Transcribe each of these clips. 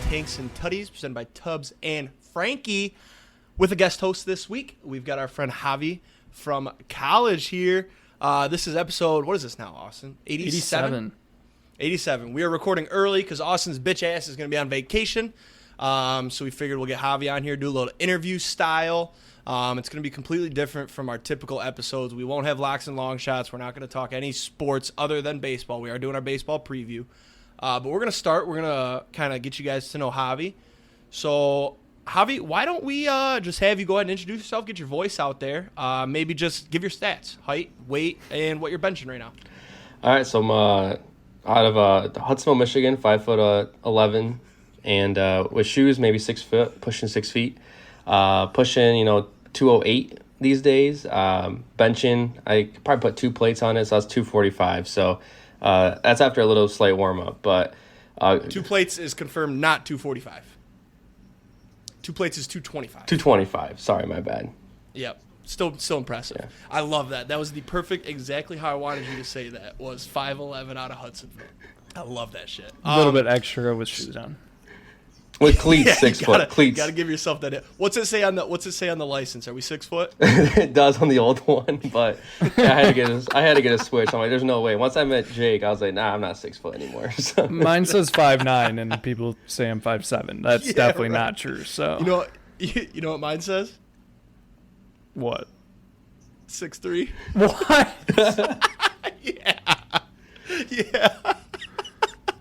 Tanks and Tutties, presented by Tubbs and Franke. With a guest host this week, we've got our friend Javi from college here. This is episode, what is this now, Austin? 87? 87. We are recording early because Austin's bitch ass is going to be on vacation. So we figured we'll get Javi on here, do a little interview style. It's going to be completely different from our typical episodes. We won't have locks and long shots. We're not going to talk any sports other than baseball. We are doing our baseball preview. But we're going to start. We're going to kind of get you guys to know Javi. So, Javi, why don't we just have you go ahead and introduce yourself, get your voice out there. Maybe just give your stats, height, weight, and what you're benching right now. All right, so I'm out of Huntsville, Michigan, 5'11", and with shoes, maybe 6 foot, pushing 6 feet. Pushing, 208 these days. Benching, I could probably put 2 plates on it, so that's 245. So that's after a little slight warm-up. But 2 plates is confirmed not 245. 2 plates is 225. 225. Sorry, my bad. Yep. Still impressive. Yeah. I love that. That was the perfect, exactly how I wanted you to say that, was 5'11" out of Hudsonville. I love that shit. A little bit extra with shoes on. With cleats, 6 foot cleats. Gotta give yourself that. What's it say on the license? Are we 6 foot? It does on the old one, but yeah, I had to get a switch. I'm like, there's no way. Once I met Jake, I was like, nah, I'm not 6 foot anymore. So. Mine says 5'9", and people say I'm 5'7". That's definitely not true. So you know what mine says? What? 6'3". What? Yeah.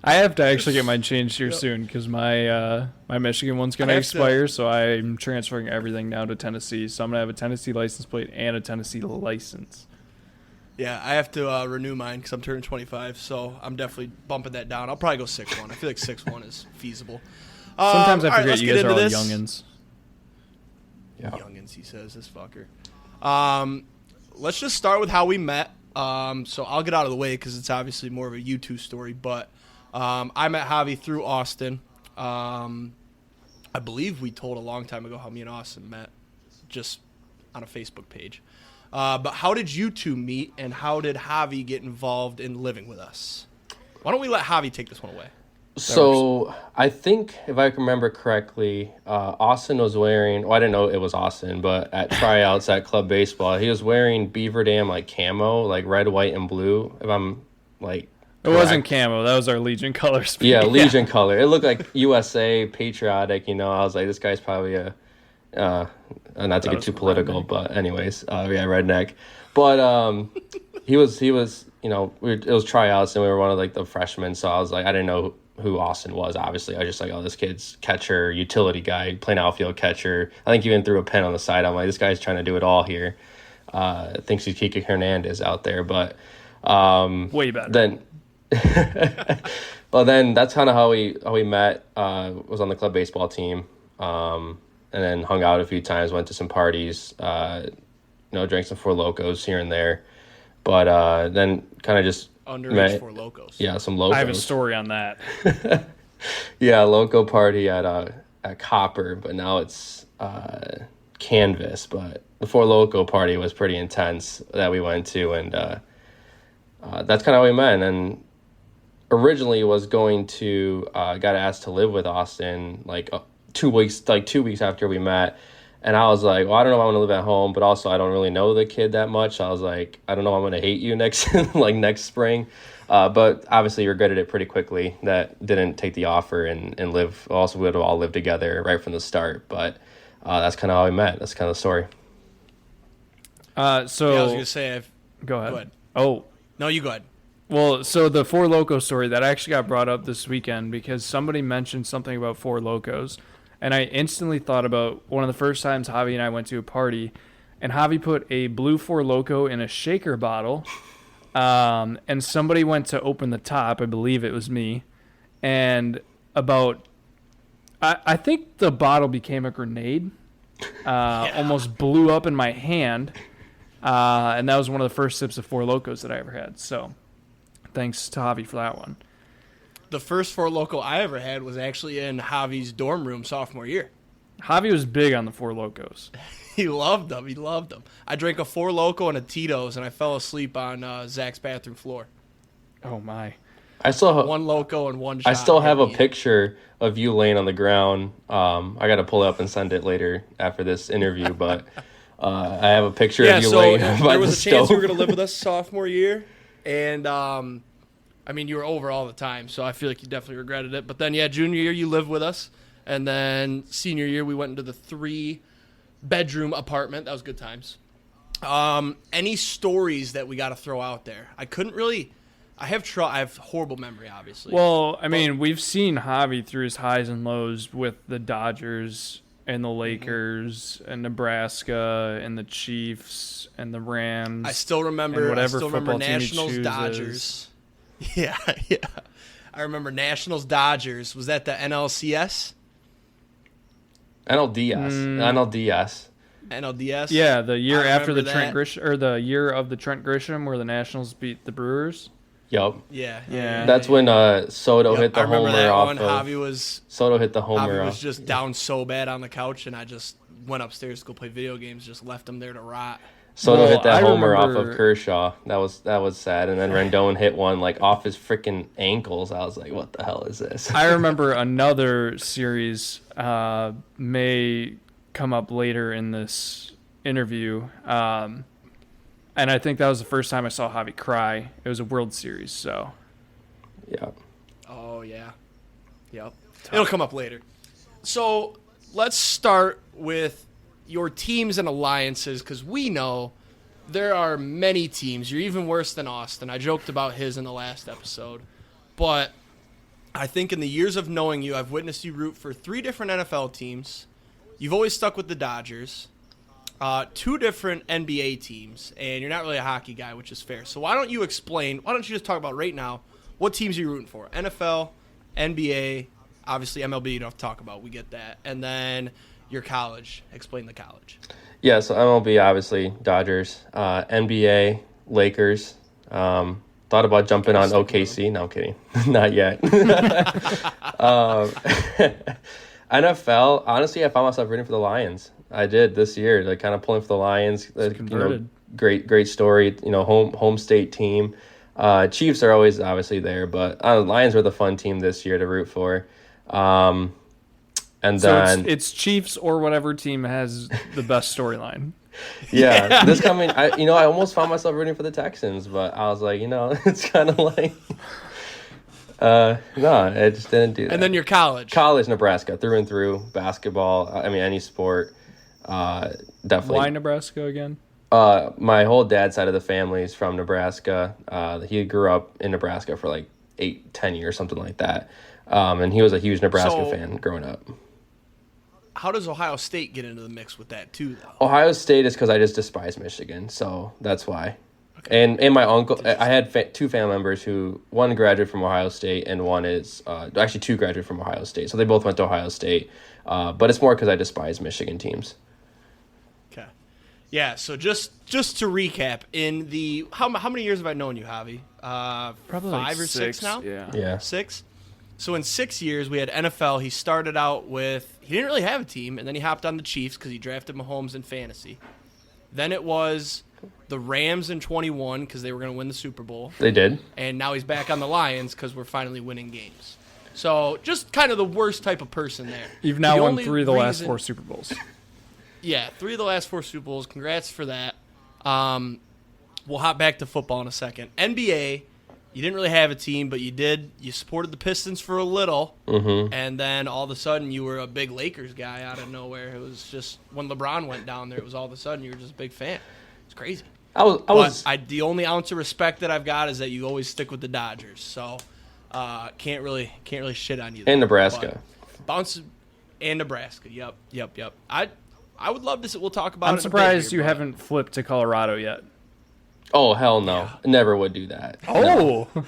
I have to actually get mine changed here soon because my Michigan one's going to expire, so I'm transferring everything now to Tennessee. So I'm going to have a Tennessee license plate and a Tennessee license. Yeah, I have to renew mine because I'm turning 25, so I'm definitely bumping that down. I'll probably go 6'1". I feel like 6'1" is feasible. Sometimes I forget right, you guys are all youngins. Yeah. Youngins, he says, this fucker. Let's just start with how we met. So I'll get out of the way because it's obviously more of a you two story, but I met Javi through Austin. I believe we told a long time ago how me and Austin met, just on a Facebook page. But how did you two meet, and how did Javi get involved in living with us? Why don't we let Javi take this one away? So I think, if I can remember correctly, Austin was wearing, well, I didn't know it was Austin, but at tryouts at club baseball, he was wearing Beaver Dam camo, red, white, and blue, if I'm correct. It wasn't camo. That was our Legion colors. Yeah, Legion color. It looked like USA, patriotic, I was like, this guy's probably not to get too political, but anyways, redneck. But he was, it was tryouts, and we were one of the freshmen, so I was like, I didn't know who Austin was, obviously. I was just like, oh, this kid's catcher, utility guy, playing outfield catcher. I think he even threw a pen on the side. I'm like, this guy's trying to do it all here. Thinks he's Kike Hernandez out there, but way better. Then well, then that's kind of how we met. Was on the club baseball team, and then hung out a few times, went to some parties, drank some Four Locos here and there, but then kind of just underage Four Locos. Yeah, some Locos. I have a story on that. Yeah, Loco party at Copper, but now it's Canvas. But the Four Loco party was pretty intense that we went to, and that's kind of how we met. And originally was going to got asked to live with Austin 2 weeks after we met, and I was like, well, I don't know if I want to live at home, but also I don't really know the kid that much. I was like, I don't know if I'm going to hate you next next spring, but obviously regretted it pretty quickly that didn't take the offer and live. Also, we would have all lived together right from the start, but that's kind of how we met. That's kind of the story. So I was going to say, go ahead. Oh no, you go ahead. Well, so the Four Loko story that actually got brought up this weekend because somebody mentioned something about Four Locos, and I instantly thought about one of the first times Javi and I went to a party, and Javi put a blue Four Loko in a shaker bottle, and somebody went to open the top. I believe it was me, and I think the bottle became a grenade, almost blew up in my hand, and that was one of the first sips of Four Locos that I ever had. So. Thanks to Javi for that one. The first Four Loko I ever had was actually in Javi's dorm room sophomore year. Javi was big on the Four Locos. He loved them. I drank a Four Loko and a Tito's, and I fell asleep on Zach's bathroom floor. Oh, my. I still one loco and one shot. I still have a picture of you laying on the ground. I got to pull it up and send it later after this interview, but I have a picture of you laying by the stove. There was a chance you were going to live with us sophomore year, and I mean, you were over all the time, so I feel like you definitely regretted it. But then, yeah, junior year you lived with us, and then senior year we went into the 3-bedroom apartment. That was good times. Any stories that we got to throw out there? I couldn't really. I have horrible memory, obviously. Well, I mean, we've seen Javi through his highs and lows with the Dodgers and the Lakers and Nebraska and the Chiefs and the Rams. I still remember. Nationals Dodgers. Yeah. I remember Nationals Dodgers. Was that the NLCS? NLDS. NLDS. Yeah, the year after the Trent Grisham, or the year of the Trent Grisham, where the Nationals beat the Brewers. Yep. Yeah. That's when Soto hit the homer off. Soto hit the homer Javi off. was just down so bad on the couch, and I just went upstairs to go play video games. Just left him there to rot. Soto hit that homer off of Kershaw. That was sad. And then Rendon hit one like off his freaking ankles. I was like, what the hell is this? I remember another series may come up later in this interview. And I think that was the first time I saw Javi cry. It was a World Series, so. Yeah. Oh, yeah. Yep. It'll come up later. So let's start with your teams and alliances, because we know there are many teams. You're even worse than Austin. I joked about his in the last episode. But I think in the years of knowing you, I've witnessed you root for 3 different NFL teams. You've always stuck with the Dodgers. 2 different NBA teams, and you're not really a hockey guy, which is fair. So why don't you just talk about right now, what teams are you rooting for? NFL, NBA, obviously MLB you don't have to talk about, we get that. And then your college. Explain the college. Yeah, so MLB, obviously, Dodgers. NBA, Lakers. Thought about jumping on OKC. No, I'm kidding. Not yet. NFL, honestly, I found myself rooting for the Lions. I did this year, like kind of pulling for the Lions. Great story. Home state team. Chiefs are always obviously there, but Lions were the fun team this year to root for. And so then it's Chiefs or whatever team has the best storyline. Yeah, this coming. I almost found myself rooting for the Texans, but I was like, it's kind of like. No, I just didn't do that. And then your college, Nebraska, through and through. Basketball. I mean, any sport. Definitely. Why Nebraska again? My whole dad's side of the family is from Nebraska. He grew up in Nebraska for like 8-10 years, something like that. And he was a huge Nebraska fan growing up. How does Ohio State get into the mix with that too, though? Ohio State is because I just despise Michigan, so that's why. Okay. And my uncle, I had 2 family members who, one graduated from Ohio State and one is, actually 2 graduated from Ohio State. So they both went to Ohio State. But it's more because I despise Michigan teams. Okay. Yeah, so just to recap, in the how many years have I known you, Javi? Probably 5 or 6 now? Yeah. 6? So in 6 years, we had NFL. He started out with, he didn't really have a team, and then he hopped on the Chiefs because he drafted Mahomes in fantasy. Then it was the Rams in 21 because they were going to win the Super Bowl. They did. And now he's back on the Lions because we're finally winning games. So just kind of the worst type of person there. You've now won 3 of the last 4 Super Bowls. Yeah, 3 of the last 4 Super Bowls. Congrats for that. We'll hop back to football in a second. NBA, you didn't really have a team, but you did. You supported the Pistons for a little, and then all of a sudden you were a big Lakers guy out of nowhere. It was just when LeBron went down there, it was all of a sudden you were just a big fan. It's crazy. The only ounce of respect that I've got is that you always stick with the Dodgers. So can't really shit on you there. And Nebraska. And Nebraska. Yep. I would love to. We'll talk about it. I'm surprised you haven't flipped to Colorado yet. Oh, hell no. Yeah. Never would do that. Oh. No.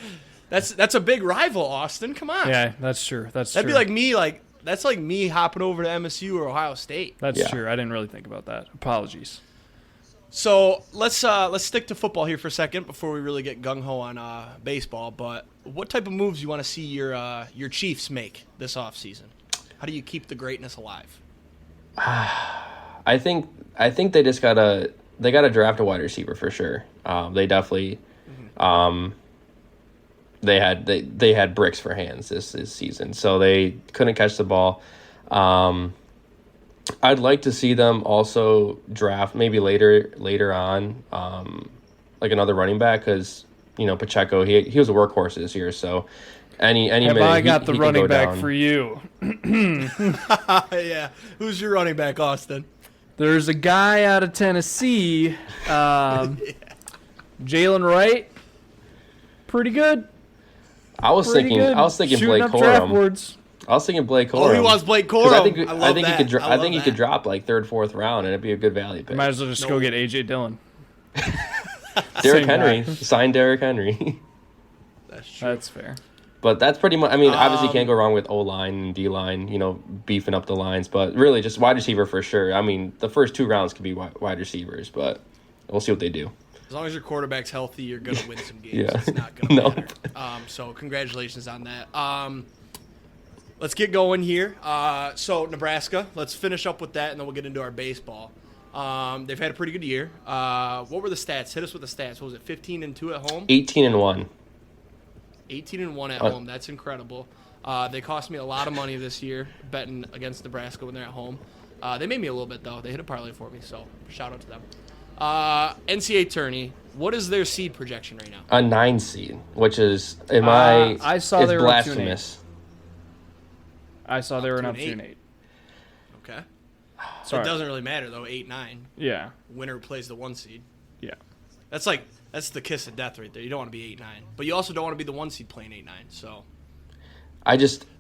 That's a big rival, Austin. Come on. Yeah, that's true. That'd be like me, that's like me hopping over to MSU or Ohio State. That's true. I didn't really think about that. Apologies. So let's stick to football here for a second before we really get gung-ho on baseball. But what type of moves you want to see your Chiefs make this offseason? How do you keep the greatness alive? I think they just gotta draft a wide receiver for sure. They definitely, they had bricks for hands this season, so they couldn't catch the ball. I'd like to see them also draft maybe later on, like another running back, because Pacheco he was a workhorse this year, so any Have minute I got the he running can go back down. for you? Yeah. Who's your running back, Austin? There's a guy out of Tennessee, Jalen Wright. Pretty good. I was thinking Shooting Blake up draft Corum. boards. I was thinking Blake Corum. Oh, he wants Blake 'Cause Corum. I think that. he could drop like third, fourth round, and it'd be a good value pick. Might as well just go get AJ Dillon. Derrick Same Henry, guy. sign Derrick Henry. That's true. That's fair. But that's pretty much. I mean, obviously, you can't go wrong with O line and D line. Beefing up the lines. But really, just wide receiver for sure. I mean, the first 2 rounds could be wide receivers, but we'll see what they do. As long as your quarterback's healthy, you're going to win some games. Yeah. It's not going to No. matter. So congratulations on that. Let's get going here. So Nebraska, let's finish up with that, and then we'll get into our baseball. They've had a pretty good year. What were the stats? Hit us with the stats. What was it, 15-2 at home? 18-1. 18-1 at home. That's incredible. They cost me a lot of money this year betting against Nebraska when they're at home. They made me a little bit, though. They hit a parlay for me, so shout out to them. NCAA tourney, what is their seed projection right now? A 9 seed, which is I saw it's they were up 2-8. blasphemous. I saw they were up 2-8. 2-8. Okay. Sorry. It doesn't really matter, though. 8-9. Yeah. Winner plays the 1 seed. Yeah. That's the kiss of death right there. You don't want to be 8-9. But you also don't want to be the 1 seed playing 8-9. So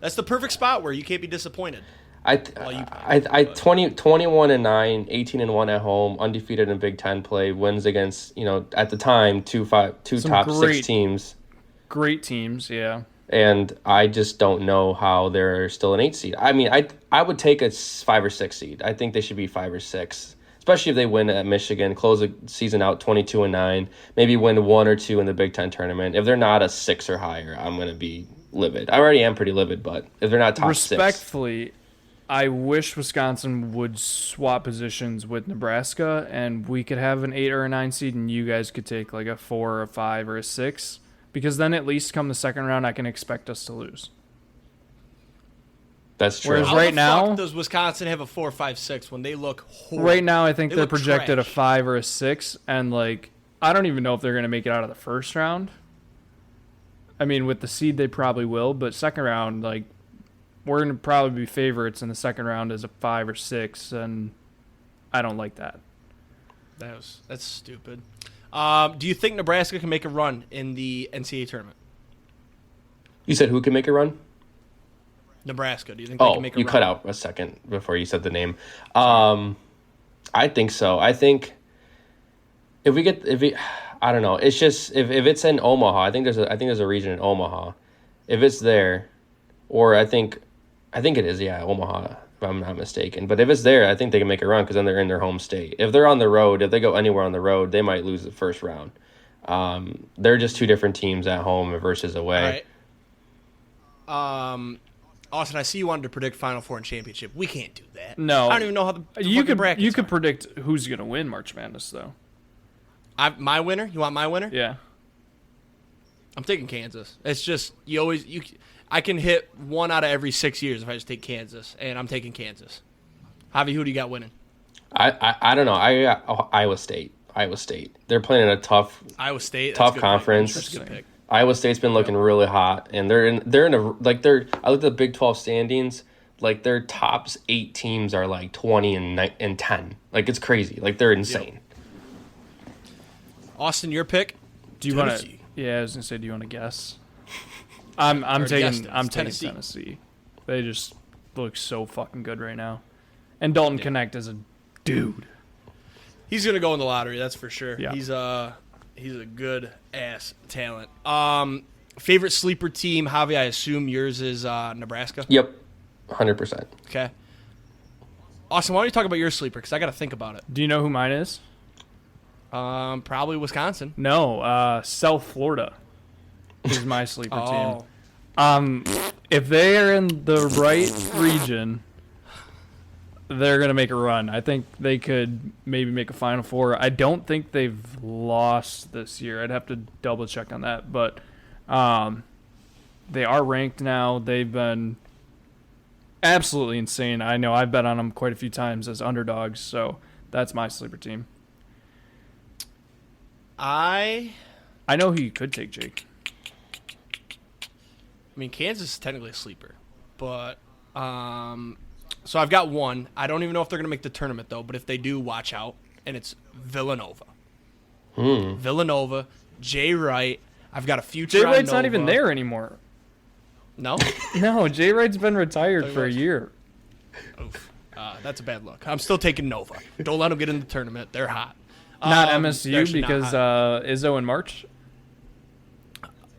that's the perfect spot where you can't be disappointed. 21-9, 18-1 at home, undefeated in Big Ten play, wins against at the time two top 6 teams. Great teams, yeah. And I just don't know how they're still an 8 seed. I mean, I would take a 5 or 6 seed. I think they should be 5 or 6, especially if they win at Michigan, close the season out 22-9, maybe win 1 or 2 in the Big Ten tournament. If they're not a 6 or higher, I'm going to be livid. I already am pretty livid, but if they're not top 6. Respectfully, I wish Wisconsin would swap positions with Nebraska, and we could have an 8 or a 9 seed, and you guys could take like a 4 or a 5 or a 6, because then at least come the second round, I can expect us to lose. That's true. Whereas How right the now, fuck does Wisconsin have a 4, 5, 6 when they look horrible? right now, I think They they're look projected trash. a 5 or a 6, and like I don't even know if they're going to make it out of the first round. I mean, with the seed, they probably will, but second round, like, we're going to probably be favorites in the second round as a 5 or 6, and I don't like that. That's stupid. Do you think Nebraska can make a run in the NCAA tournament? You said who can make a run? Nebraska. Do you think they can make a you run? cut out a second before you said the name. I think so. I think I don't know. It's just if it's in Omaha, I think there's a region in Omaha. If it's there, or I think it is, Omaha, if I'm not mistaken. But if it's there, I think they can make a run because then they're in their home state. If they're on the road, if they go anywhere on the road, they might lose the first round. They're just 2 different teams at home versus away. All right. Austin, I see you wanted to predict Final Four and championship. We can't do that. No. I don't even know how the You fucking brackets could are. predict who's going to win March Madness, though. My winner? You want my winner? Yeah. I'm taking Kansas. It's just I can hit 1 out of every 6 years if I just take Kansas, and I'm taking Kansas. Javi, who do you got winning? I don't know. I got Iowa State. They're playing in a tough Iowa State. Tough That's a good conference. Pick. That's a good pick. Iowa State's been looking really hot, and they're in a like they're. I looked at the Big 12 standings. Like their top 8 teams are like 20 and 10. Like it's crazy. Like they're insane. Austin, your pick? Do you want to? Tennessee. Yeah, I was gonna say, do you want to guess? I'm taking Tennessee. They just look so fucking good right now, and Dalton Connect is a dude. He's gonna go in the lottery, that's for sure. Yeah. He's a good ass talent. Favorite sleeper team, Javi? I assume yours is Nebraska. Yep, 100%. Okay. Austin, why don't you talk about your sleeper? Because I got to think about it. Do you know who mine is? Probably Wisconsin. No, South Florida is my sleeper Oh. team. If they are in the right region, they're going to make a run. I think they could maybe make a Final Four. I don't think they've lost this year. I'd have to double check on that. But They are ranked now. They've been absolutely insane. I know I've bet on them quite a few times as underdogs, so that's my sleeper team. I know who you could take, Jake. I mean, Kansas is technically a sleeper, but so I've got one. I don't even know if they're going to make the tournament, though, but if they do, watch out, and it's Villanova. Villanova, Jay Wright. I've got a future Jay on Wright's Nova. not even there anymore. No? No, Jay Wright's been retired for a year. Oof. That's a bad look. I'm still taking Nova. Don't let them get in the tournament. They're hot. Not MSU because Izzo in March?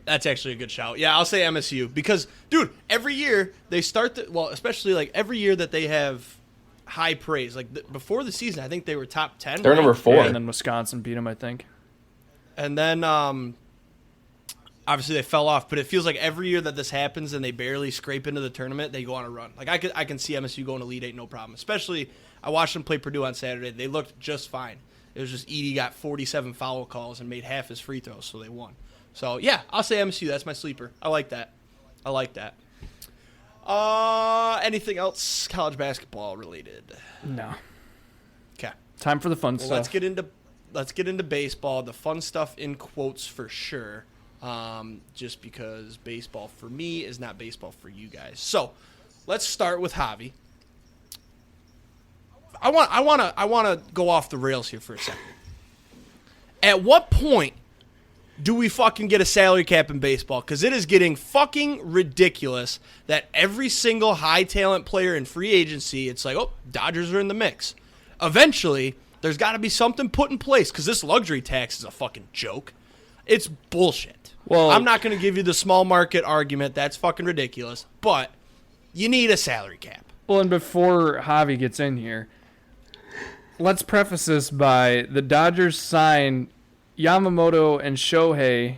That's actually a good shout. Yeah, I'll say MSU because, dude, every year they start especially like every year that they have high praise. Like before the season, I think they were top 10. They're number 4. Yeah, and then Wisconsin beat them, I think. And then obviously they fell off, but it feels like every year that this happens and they barely scrape into the tournament, they go on a run. Like I can see MSU going to Elite Eight, no problem. Especially I watched them play Purdue on Saturday. They looked just fine. It was just Edey got 47 foul calls and made half his free throws, so they won. So, yeah, I'll say MSU. That's my sleeper. I like that. Anything else college basketball related? No. Okay. Time for the fun stuff. Let's get into baseball. The fun stuff in quotes for sure. Just because baseball for me is not baseball for you guys. So, let's start with Javi. I want to go off the rails here for a second. At what point do we fucking get a salary cap in baseball? Because it is getting fucking ridiculous that every single high talent player in free agency, it's like, oh, Dodgers are in the mix. Eventually, there's got to be something put in place because this luxury tax is a fucking joke. It's bullshit. Well, I'm not going to give you the small market argument. That's fucking ridiculous. But you need a salary cap. Well, and before Javi gets in here, let's preface this by the Dodgers sign Yamamoto and Shohei,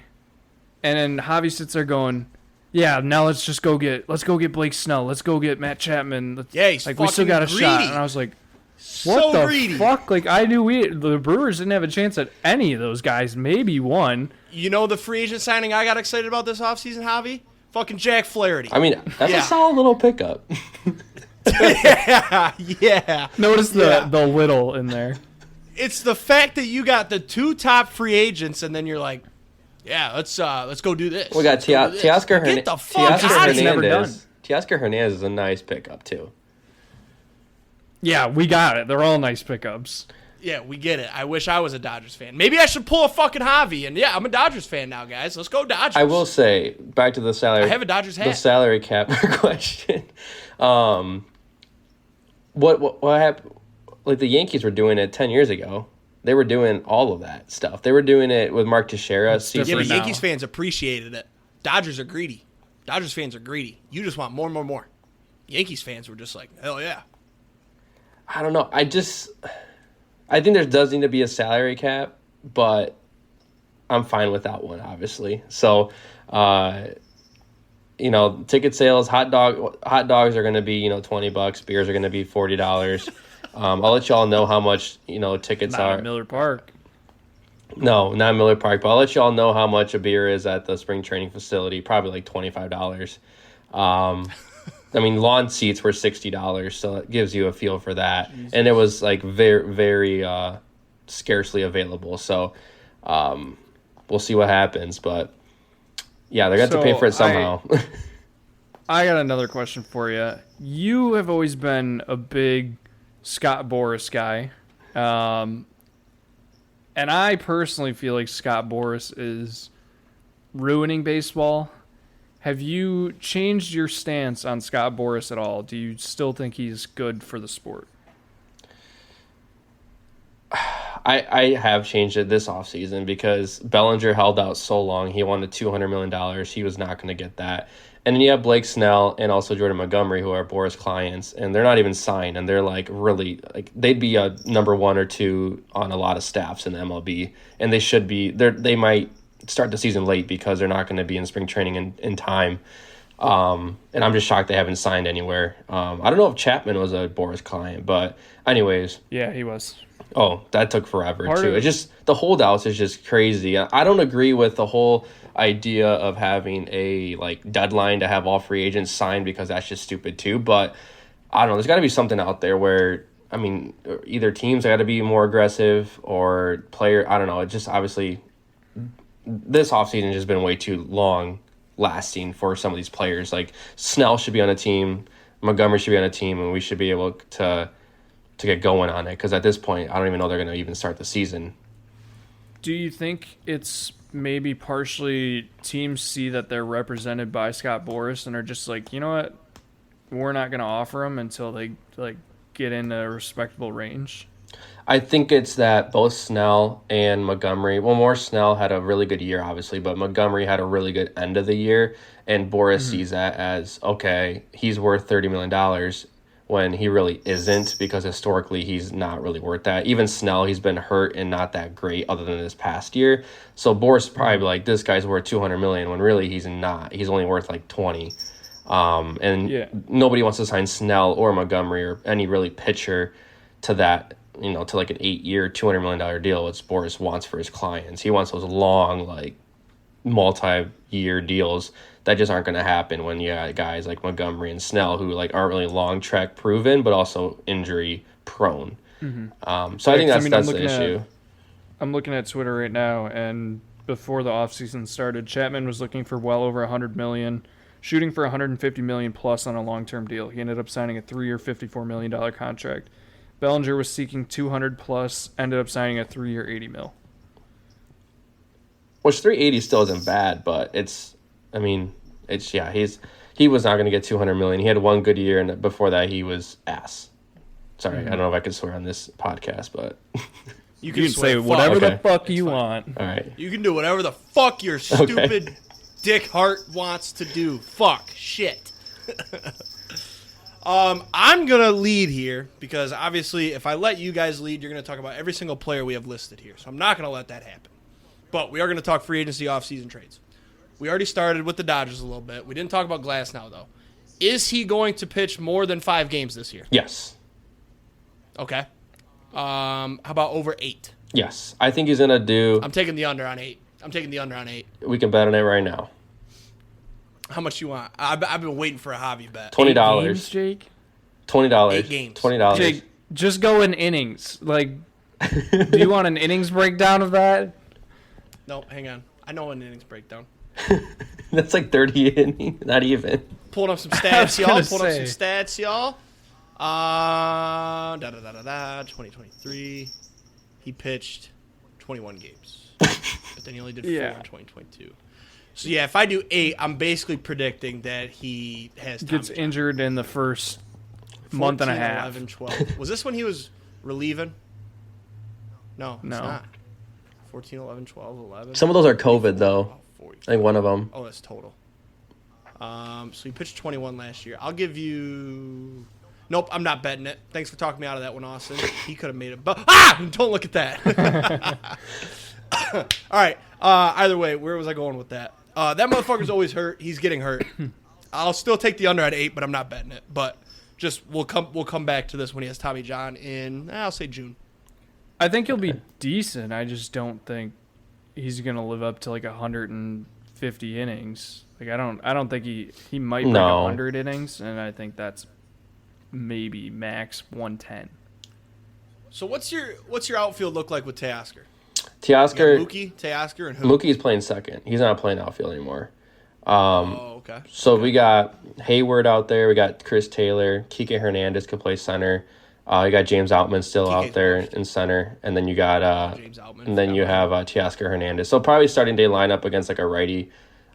and then Javi sits there going, "Yeah, now let's go get Blake Snell, let's go get Matt Chapman." He's like we still got a greedy. Shot, and I was like, "What the greedy. fuck?" Like I knew the Brewers didn't have a chance at any of those guys, maybe one. You know the free agent signing I got excited about this offseason, Javi? Fucking Jack Flaherty. I mean, that's a solid little pickup. yeah. Notice the little in there. It's the fact that you got the 2 top free agents, and then you're like, "Yeah, let's go do this." We got Teoscar Hernandez. Get the fuck out of here. Teoscar Hernandez is a nice pickup too. Yeah, we got it. They're all nice pickups. Yeah, we get it. I wish I was a Dodgers fan. Maybe I should pull a fucking Javi, and yeah, I'm a Dodgers fan now, guys. Let's go Dodgers. I will say, back to the salary. I have a Dodgers hat. The salary cap question. What happened? Like the Yankees were doing it 10 years ago. They were doing all of that stuff. They were doing it with Mark Teixeira. Yeah, but Yankees fans appreciated it. Dodgers are greedy. Dodgers fans are greedy. You just want more and more and more. Yankees fans were just like, hell yeah. I don't know. I think there does need to be a salary cap, but I'm fine without one, obviously. So, ticket sales, hot dogs are going to be, $20. Beers are going to be $40. I'll let y'all know how much, tickets are. Not Miller Park. No, not Miller Park, but I'll let y'all know how much a beer is at the spring training facility. Probably like $25. I mean, lawn seats were $60, so it gives you a feel for that. Jesus. And it was like very, very scarcely available. So we'll see what happens. But yeah, they're going to have to pay for it somehow. I got another question for you. You have always been a big Scott Boras guy. And I personally feel like Scott Boras is ruining baseball. Have you changed your stance on Scott Boras at all? Do you still think he's good for the sport? I have changed it this offseason because Bellinger held out so long. He wanted $200 million. He was not going to get that. And then you have Blake Snell and also Jordan Montgomery, who are Boras clients, and they're not even signed, and they're like really like they'd be a number 1 or 2 on a lot of staffs in the MLB, and they should be. They might start the season late because they're not going to be in spring training in time. And I'm just shocked they haven't signed anywhere. I don't know if Chapman was a Boras client, but anyways. Yeah, he was. Oh, that took forever too. It's just the holdouts is just crazy. I don't agree with the whole idea of having a like deadline to have all free agents signed because that's just stupid too. But I don't know. There's got to be something out there where, I mean, either teams got to be more aggressive or player. I don't know. It just obviously this offseason has just been way too long lasting for some of these players. Like Snell should be on a team, Montgomery should be on a team, and we should be able to get going on it. Because at this point, I don't even know they're going to even start the season. Do you think it's maybe partially teams see that they're represented by Scott Boras and are just like, you know what, we're not going to offer them until they like get in a respectable range? I think it's that both Snell and Montgomery, well, more Snell had a really good year, obviously, but Montgomery had a really good end of the year, and Boras sees that as, okay, he's worth $30 million when he really isn't, because historically he's not really worth that. Even Snell, he's been hurt and not that great other than this past year. So Boras probably like, this guy's worth $200 million when really he's not. He's only worth like 20. Nobody wants to sign Snell or Montgomery or any really pitcher to that, you know, to like an 8-year, $200 million deal, which Boras wants for his clients. He wants those long, like, multi-year deals that just aren't going to happen when you got guys like Montgomery and Snell who like aren't really long track proven, but also injury prone. So I think that's the issue. I'm looking at Twitter right now, and before the offseason started, Chapman was looking for well over $100 million, shooting for $150 million plus on a long-term deal. He ended up signing a 3-year, $54 million contract. Bellinger was seeking 200 plus, ended up signing a 3-year, $80 million. Which 380 still isn't bad, but he was not going to get 200 million. He had one good year, and before that he was ass. Sorry, I don't know if I can swear on this podcast, but you can say whatever the fuck you want. All right, you can do whatever the fuck your stupid dick heart wants to do. Fuck shit. I'm going to lead here because obviously if I let you guys lead, you're going to talk about every single player we have listed here. So I'm not going to let that happen. But we are going to talk free agency offseason trades. We already started with the Dodgers a little bit. We didn't talk about Glass now, though. Is he going to pitch more than 5 games this year? Yes. Okay. How about over 8? Yes. I think he's going to do... I'm taking the under on 8. We can bet on it right now. How much you want? I've been waiting for a Javi bet. $20. 8 games, Jake? $20. 8 games. $20. Jake, just go in innings. Like, do you want an innings breakdown of that? No, hang on. I know an innings breakdown. That's like 30 innings, not even. Pulling up some stats, y'all. 2023. He pitched 21 games. But then he only did 4 in 2022. So, yeah, if I do 8, I'm basically predicting that he gets injured in the first month and a half. 11, 12. Was this when he was relieving? No, it's not. 14, 11, 12, 11. Some of those are COVID, though. I think one of them. Oh, that's total. So he pitched 21 last year. I'll give you... Nope, I'm not betting it. Thanks for talking me out of that one, Austin. He could have made it. Don't look at that. All right. Either way, where was I going with that? That motherfucker's always hurt. He's getting hurt. I'll still take the under at 8, but I'm not betting it. But just we'll come back to this when he has Tommy John in, I'll say June. I think he'll be decent. I just don't think he's gonna live up to like 150 innings. Like I don't think he might break 100 innings, and I think that's maybe max 110. So what's your outfield look like with Teoscar? Mookie, Teoscar, and who? Mookie's playing second. He's not playing outfield anymore. Okay. So we got Hayward out there. We got Chris Taylor. Kike Hernandez could play center. You got James Outman still out there in center, and then you got James Outman, and then you have Teoscar Hernandez. So probably starting day lineup against like a righty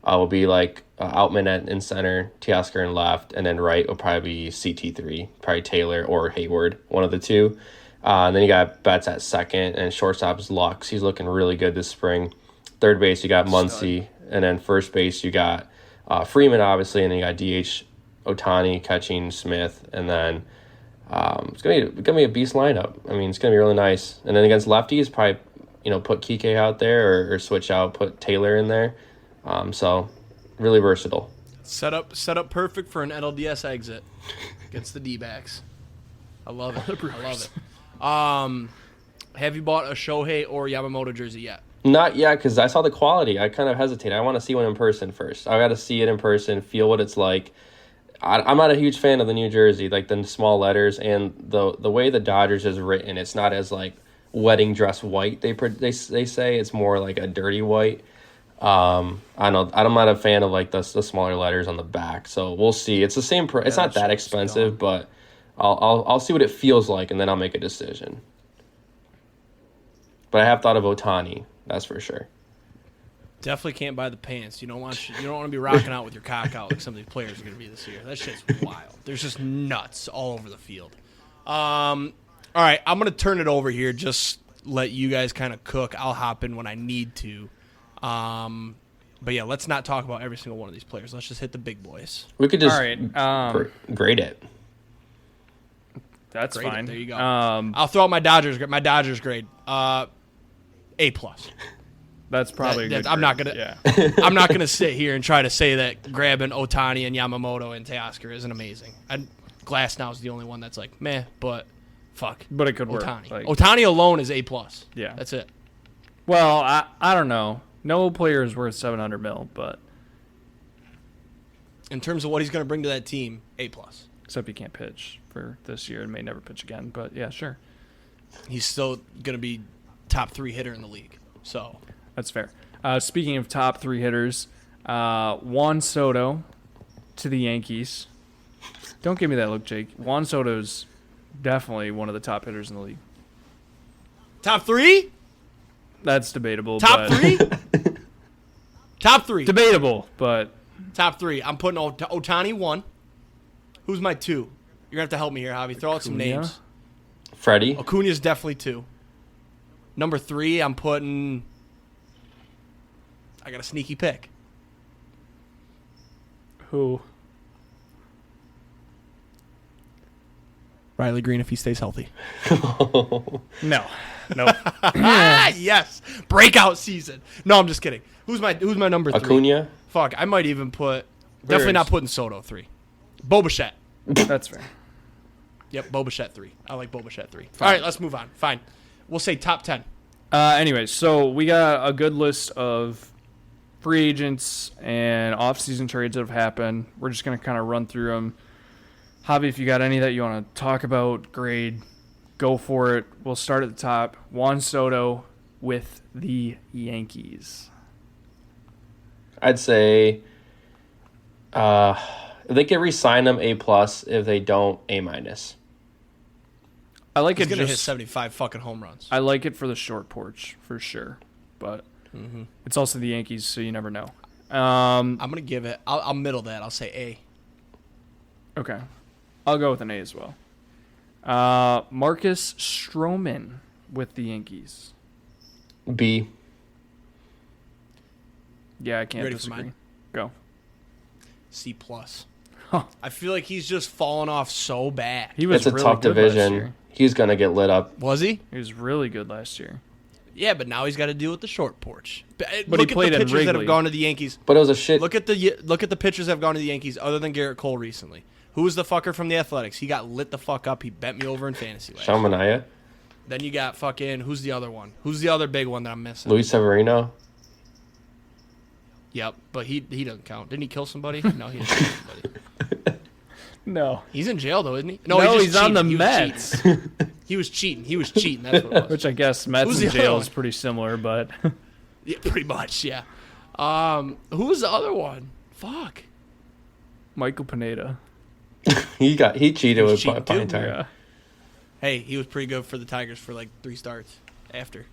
will be like Outman in center, Teoscar in left, and then right will probably be CT3, probably Taylor or Hayward, one of the two. And then you got Betts at second, and shortstop is Lux. He's looking really good this spring. Third base you got Muncy, and then first base you got Freeman obviously, and then you got DH Ohtani catching Smith, and then. It's gonna be a beast lineup. I mean, it's gonna be really nice. And then against lefties, probably put Kike out there or switch out, put Taylor in there. So really versatile. Set up perfect for an NLDS exit against the D-backs. I love it. Have you bought a Shohei or Yamamoto jersey yet? Not yet, because I saw the quality. I kind of hesitate. I want to see one in person first. I got to see it in person, feel what it's like. I'm not a huge fan of the New Jersey, like the small letters and the way the Dodgers is written. It's not as like wedding dress white. They say it's more like a dirty white. I know I'm not a fan of like the smaller letters on the back. So we'll see. It's the same. It's not that expensive, but I'll see what it feels like, and then I'll make a decision. But I have thought of Ohtani. That's for sure. Definitely can't buy the pants. You don't want to be rocking out with your cock out like some of these players are going to be this year. That shit's wild. There's just nuts all over the field. All right, I'm going to turn it over here. Just let you guys kind of cook. I'll hop in when I need to. But yeah, let's not talk about every single one of these players. Let's just hit the big boys. We could just all right, grade it. That's grade fine. It. There you go. I'll throw out my Dodgers grade. A+. That's probably a good I'm not grade. gonna. Yeah. I'm not gonna sit here and try to say that grabbing Ohtani and Yamamoto and Teoscar isn't amazing. Glass now is the only one that's like meh, but fuck. But it could work. Ohtani. Like, Ohtani alone is A+. Yeah. That's it. well, I don't know. No player is worth $700 million, but In terms of what he's gonna bring to that team, A+. except he can't pitch for this year and may never pitch again. But yeah, sure. He's still gonna be top 3 hitter in the league. So That's fair. Speaking of top 3 hitters, Juan Soto to the Yankees. Don't give me that look, Jake. Juan Soto's definitely one of the top hitters in the league. top 3? That's debatable. Top but 3? Top 3. Debatable, but Top 3. I'm putting Ohtani 1. Who's my 2? You're gonna have to help me here, Javi. Throw out some Acuna? names. Freddie. Acuna's definitely 2. Number 3, I'm putting. I got a sneaky pick. who? Riley Green if he stays healthy. No. Yes, breakout season. No, I'm just kidding. Who's my number 3? Acuna. Fuck, I might even put. Definitely not putting Soto 3. Bobichette. That's fair. Yep, Bobichette 3. I like Bobichette 3. All right, let's move on. Fine. We'll say top 10. Anyway, so we got a good list of free agents and off-season trades that have happened. We're just going to kind of run through them. Javi, if you got any that you want to talk about, grade, go for it. We'll start at the top. Juan Soto with the Yankees. I'd say if they can re-sign them, A+. If they don't, A-. I like He's it going to hit just 75 fucking home runs. I like it for the short porch, for sure. But it's also the Yankees, so you never know. I'm going to give it. I'll middle that. I'll say A. Okay. I'll go with an A as well. Marcus Stroman with the Yankees. B. Yeah, I can't ready for disagree. mine? Go. C+. Huh. I feel like he's just fallen off so bad. He was It's a really tough good last division. year. He's going to get lit up. Was he? He was really good last year. Yeah, but now he's got to deal with the short porch. But look he played at in the pitchers that Wrigley. have gone to the Yankees. But it was a shit. Look at the pitchers that have gone to the Yankees other than Garrett Cole recently. Who was the fucker from the Athletics? He got lit the fuck up. He bent me over in fantasy last Sean year. Manaea. Then you got fucking, who's the other one? Who's the other big one that I'm missing? Luis Severino. Yep, but he doesn't count. Didn't he kill somebody? No, he didn't kill somebody. No. He's in jail though, isn't he? No, just he's on the cheating. Mets. He was cheating. He was cheating. That's what it was. Which I guess Mets Who's and the other jail one? is pretty similar, but Yeah, pretty much, yeah. Who was the other one? Fuck. Michael Pineda. He cheated with cheating too. Pine Tar. Yeah. Hey, he was pretty good for the Tigers for like 3 starts after.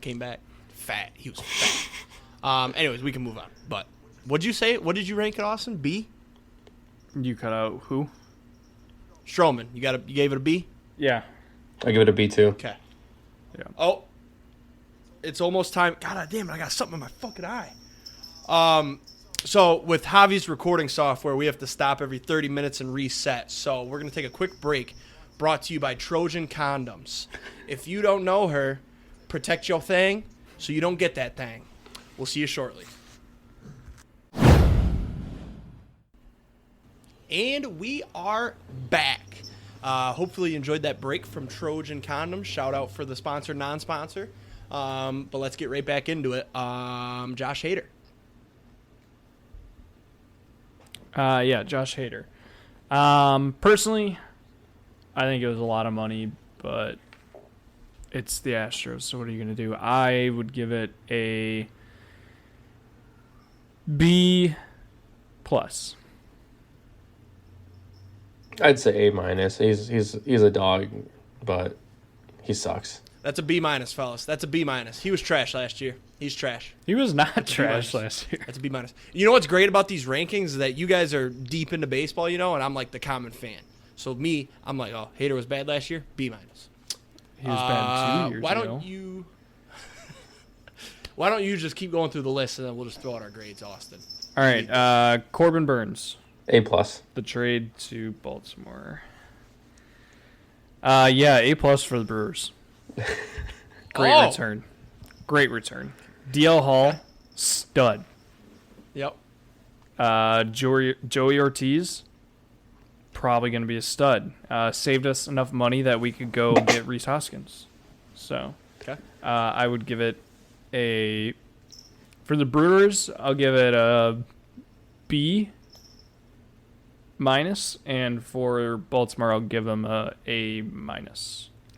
Came back. Fat. He was fat. Anyways, we can move on. But what'd you say? What did you rank it, Austin? B? You cut out who? Stroman. You gave it a B? Yeah. I give it a B too. Okay. Yeah. Oh. It's almost time. God damn it, I got something in my fucking eye. So with Javi's recording software, we have to stop every 30 minutes and reset. So we're going to take a quick break, brought to you by Trojan Condoms. If you don't know her, protect your thing so you don't get that thing. We'll see you shortly. And we are back. Hopefully you enjoyed that break from Trojan Condoms. Shout out for the sponsor, non-sponsor. But let's get right back into it. Josh Hader. Yeah, Josh Hader. Personally, I think it was a lot of money, but it's the Astros, so what are you going to do? I would give it a B+. I'd say A-. He's a dog, but he sucks. That's a B-, fellas. That's a B-. He was trash last year. He's trash. He was not That's trash last year. That's a B-. You know what's great about these rankings is that you guys are deep into baseball, and I'm like the common fan. So I'm like, oh, Hader was bad last year? B-. He was bad 2 years ago. Why don't you just keep going through the list, and then we'll just throw out our grades, Austin. All right, Corbin Burns. A+. The trade to Baltimore. Yeah, A+ for the Brewers. Great return. Great return. DL Hall, stud. Yep. Joey Ortiz, probably going to be a stud. Saved us enough money that we could go get Rhys Hoskins. So, okay. I would give it a... For the Brewers, I'll give it a B-, and for Baltimore, I'll give them a A-.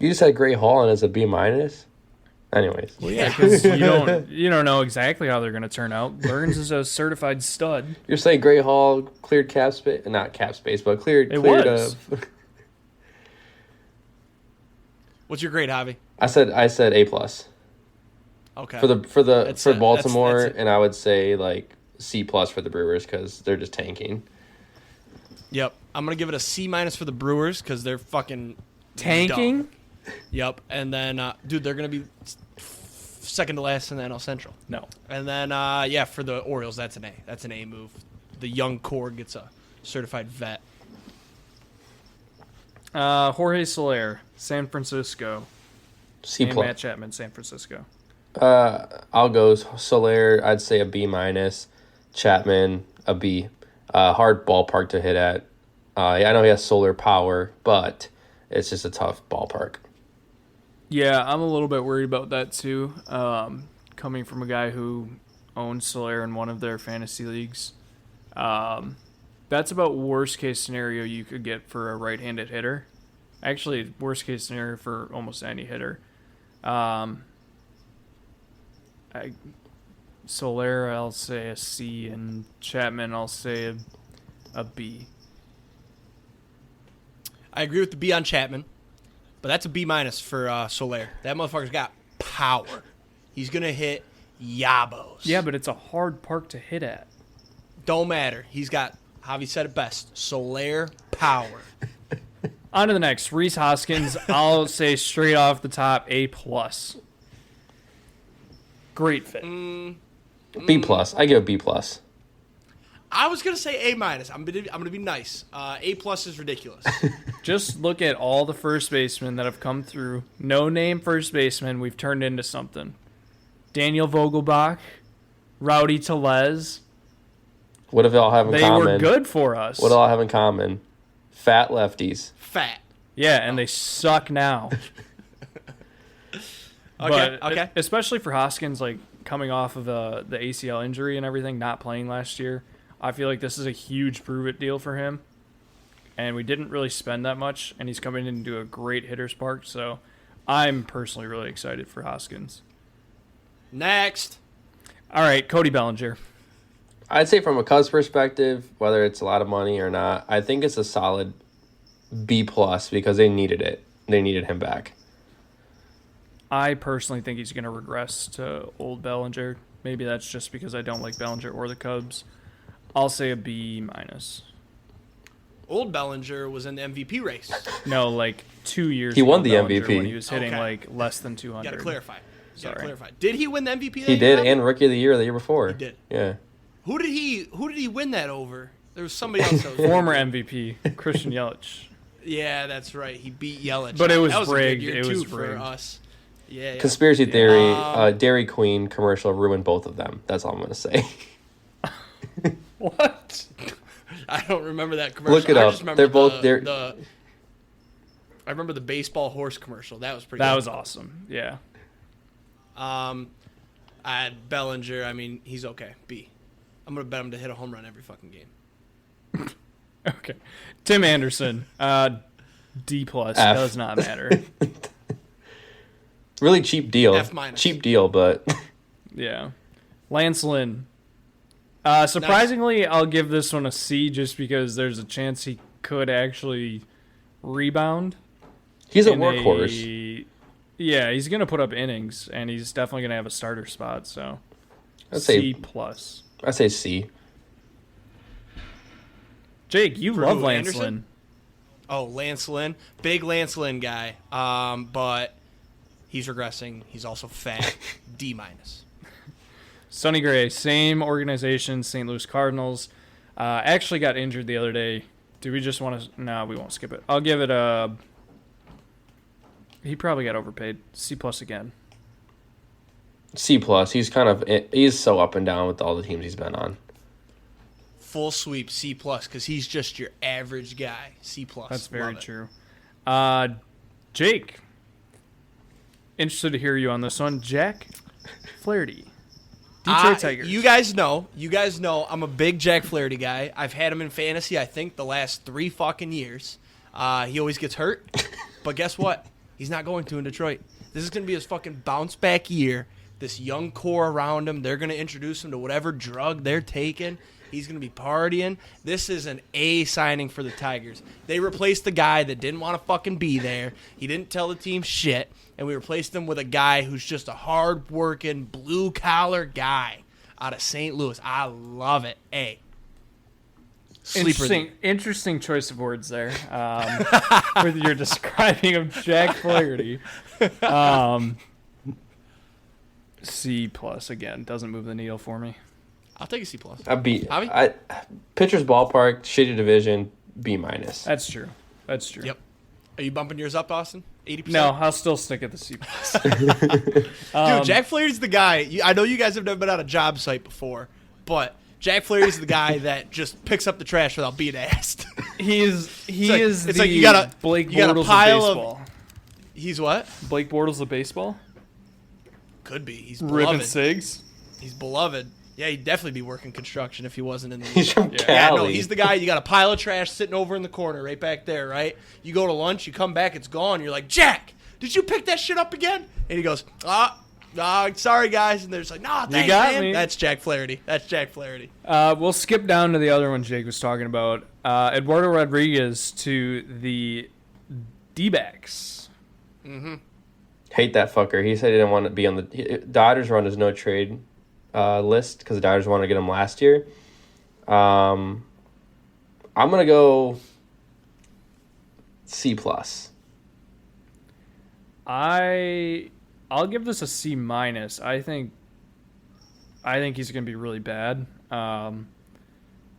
You just had Gray Hall and it's a B-. Anyways. Well, yeah, because you don't know exactly how they're going to turn out. Burns is a certified stud. You're saying Gray Hall cleared cap space, not cap space, but cleared. What's your grade, Javi? I said A+. Okay. For Baltimore, and I would say like C+ for the Brewers because they're just tanking. Yep, I'm gonna give it a C- for the Brewers because they're fucking tanking. Dumb. Yep, and then dude, they're gonna be second to last in the NL Central. No, and then for the Orioles, that's an A. That's an A move. The young core gets a certified vet. Jorge Soler, San Francisco. C+. And Matt Chapman, San Francisco. I'll go Soler. I'd say a B-. Chapman, a B. Hard ballpark to hit at. I know he has solar power, but it's just a tough ballpark. Yeah, I'm a little bit worried about that too. Coming from a guy who owns Soler in one of their fantasy leagues, that's about worst case scenario you could get for a right-handed hitter. Actually, worst case scenario for almost any hitter. Soler, I'll say a C, and Chapman, I'll say a B. I agree with the B on Chapman, but that's a B- for Soler. That motherfucker's got power. He's going to hit yabos. Yeah, but it's a hard park to hit at. Don't matter. He's got, Javi said it best, Soler power. On to the next. Rhys Hoskins, I'll say straight off the top, A+. Great fit. B+. I give B+. I was gonna say A-. I'm gonna be nice. A+ is ridiculous. Just look at all the first basemen that have come through. No name first baseman we've turned into something. Daniel Vogelbach, Rowdy Tellez. What do they all have in common? They were good for us. What do they all have in common? Fat lefties. Fat. Yeah, and they suck now. Okay. Especially for Hoskins, like coming off of the ACL injury and everything, not playing last year, I feel like this is a huge prove-it deal for him. And we didn't really spend that much, and he's coming into a great hitter's park, so I'm personally really excited for Hoskins. Next. All right, Cody Bellinger. I'd say from a Cubs perspective, whether it's a lot of money or not, I think it's a solid B+ because they needed it. They needed him back. I personally think he's going to regress to old Bellinger. Maybe that's just because I don't like Bellinger or the Cubs. I'll say a B-. Old Bellinger was in the MVP race. No, like 2 years He ago, won the Bellinger, MVP. when he was hitting like less than 200. Gotta clarify. Sorry. Did he win the MVP? He did, and Rookie of the Year before. He did. Yeah. Who did he win that over? There was somebody else that was Former MVP, Christian Yelich. Yeah, that's right. He beat Yelich. But it was that was rigged. A good year It was too rigged. for us. Yeah. Conspiracy theory, Dairy Queen commercial ruined both of them. That's all I'm going to say. What? I don't remember that commercial. Look it I up. just remember They're both... I remember the baseball horse commercial. That was pretty That good. was awesome. Yeah. Bellinger, I mean, he's okay. B. I'm going to bet him to hit a home run every fucking game. Okay. Tim Anderson, D+, F. does not matter. Really cheap deal. F-. Cheap deal, but Yeah. Lance Lynn. Surprisingly, nice. I'll give this one a C just because there's a chance he could actually rebound. He's a workhorse. Yeah, he's going to put up innings, and he's definitely going to have a starter spot, so I'd say C+. I'd say C. Jake, you love Lance Anderson? Lynn. Oh, Lance Lynn. Big Lance Lynn guy. But he's regressing. He's also fat. D-. Sonny Gray, same organization, St. Louis Cardinals. Actually got injured the other day. Do we just want to... No, we won't skip it. I'll give it a... He probably got overpaid. C+ again. C+. He's so up and down with all the teams he's been on. Full sweep C+, because he's just your average guy. C+. That's very true. Jake, interested to hear you on this one. Jack Flaherty, Detroit Tigers. You guys know I'm a big Jack Flaherty guy. I've had him in fantasy, I think, the last 3 fucking years. He always gets hurt. But guess what? He's not going to in Detroit. This is going to be his fucking bounce back year. This young core around him, they're going to introduce him to whatever drug they're taking. He's going to be partying. This is an A signing for the Tigers. They replaced the guy that didn't want to fucking be there. He didn't tell the team shit. And we replaced him with a guy who's just a hard-working, blue-collar guy out of St. Louis. I love it. A. Interesting choice of words there with your describing of Jack Flaherty. C+ again. Doesn't move the needle for me. I'll take a C+. Pitcher's ballpark, shitty division, B-. That's true. Yep. Are you bumping yours up, Austin? 80%? No, I'll still stick at the C+. Dude, Jack Flaherty's the guy. I know you guys have never been on a job site before, but Jack Flaherty's the guy that just picks up the trash without being asked. He is the you got a, Blake you got Bortles a pile of baseball. He's what? Blake Bortles of baseball? Could be. He's beloved. Ribbon Sigs? He's beloved. Yeah, he'd definitely be working construction if he wasn't in the league. He's from Cali. Yeah, no, he's the guy. You got a pile of trash sitting over in the corner right back there, right? You go to lunch, you come back, it's gone. You're like, Jack, did you pick that shit up again? And he goes, sorry, guys. And they're just like, nah, thanks, man. Me. That's Jack Flaherty. We'll skip down to the other one Jake was talking about. Eduardo Rodriguez to the D-backs. Mm-hmm. Hate that fucker. He said he didn't want to be on the Dodgers run his no trade list because the Dodgers wanted to get him last year. I'm gonna go C+. I'll give this a C-. I think he's gonna be really bad.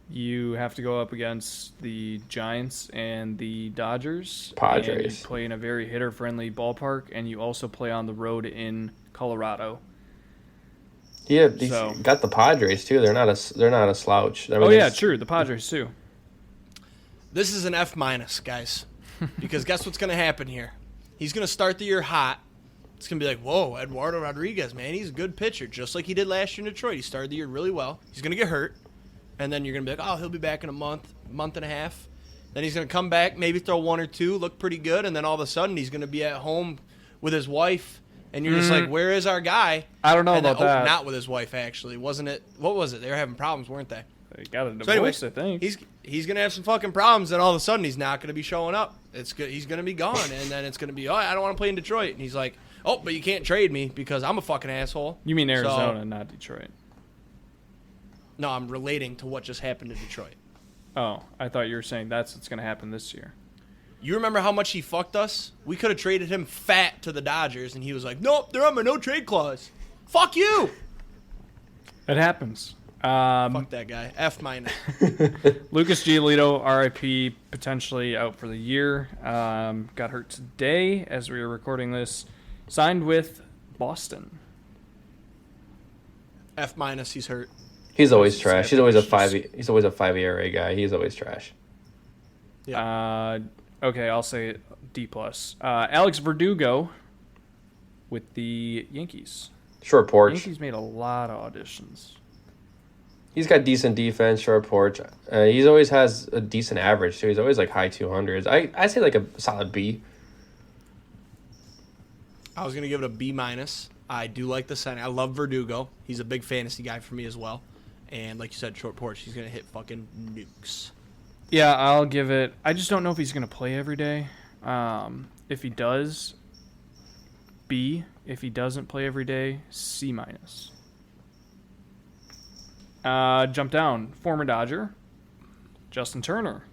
You have to go up against the Giants and the Dodgers. Padres. And you play in a very hitter-friendly ballpark, and you also play on the road in Colorado. Yeah, got the Padres too. They're not a slouch. I mean, true. The Padres too. This is an F-, guys, because guess what's going to happen here? He's going to start the year hot. It's going to be like, whoa, Eduardo Rodriguez, man, he's a good pitcher, just like he did last year in Detroit. He started the year really well. He's going to get hurt, and then you're going to be like, oh, he'll be back in a month and a half. Then he's going to come back, maybe throw 1 or 2, look pretty good, and then all of a sudden he's going to be at home with his wife. And you're just like, where is our guy? I don't know about that. Not with his wife, actually. Wasn't it? What was it? They were having problems, weren't they? They got a divorce, I think. He's going to have some fucking problems, and all of a sudden he's not going to be showing up. He's going to be gone, and then it's going to be, I don't want to play in Detroit. And he's like, oh, but you can't trade me because I'm a fucking asshole. You mean Arizona, not Detroit? No, I'm relating to what just happened to Detroit. Oh, I thought you were saying that's what's going to happen this year. You remember how much he fucked us? We could have traded him fat to the Dodgers, and he was like, nope, they're on my no-trade clause. Fuck you! It happens. Fuck that guy. F-. Lucas Giolito, RIP, potentially out for the year. Got hurt today as we were recording this. Signed with Boston. F-, he's hurt. He's always trash. He's always a 5 ERA guy. He's always trash. Yeah. Okay, I'll say D+. Alex Verdugo with the Yankees. Short porch. Yankees made a lot of auditions. He's got decent defense, short porch. He's always has a decent average, too. He's always like high 200s. I say like a solid B. I was going to give it a B-. I do like the center. I love Verdugo. He's a big fantasy guy for me as well. And like you said, short porch, he's going to hit fucking nukes. Yeah, I'll give it. I just don't know if he's going to play every day. If he does, B. If he doesn't play every day, C-. Jump down. Former Dodger, Justin Turner.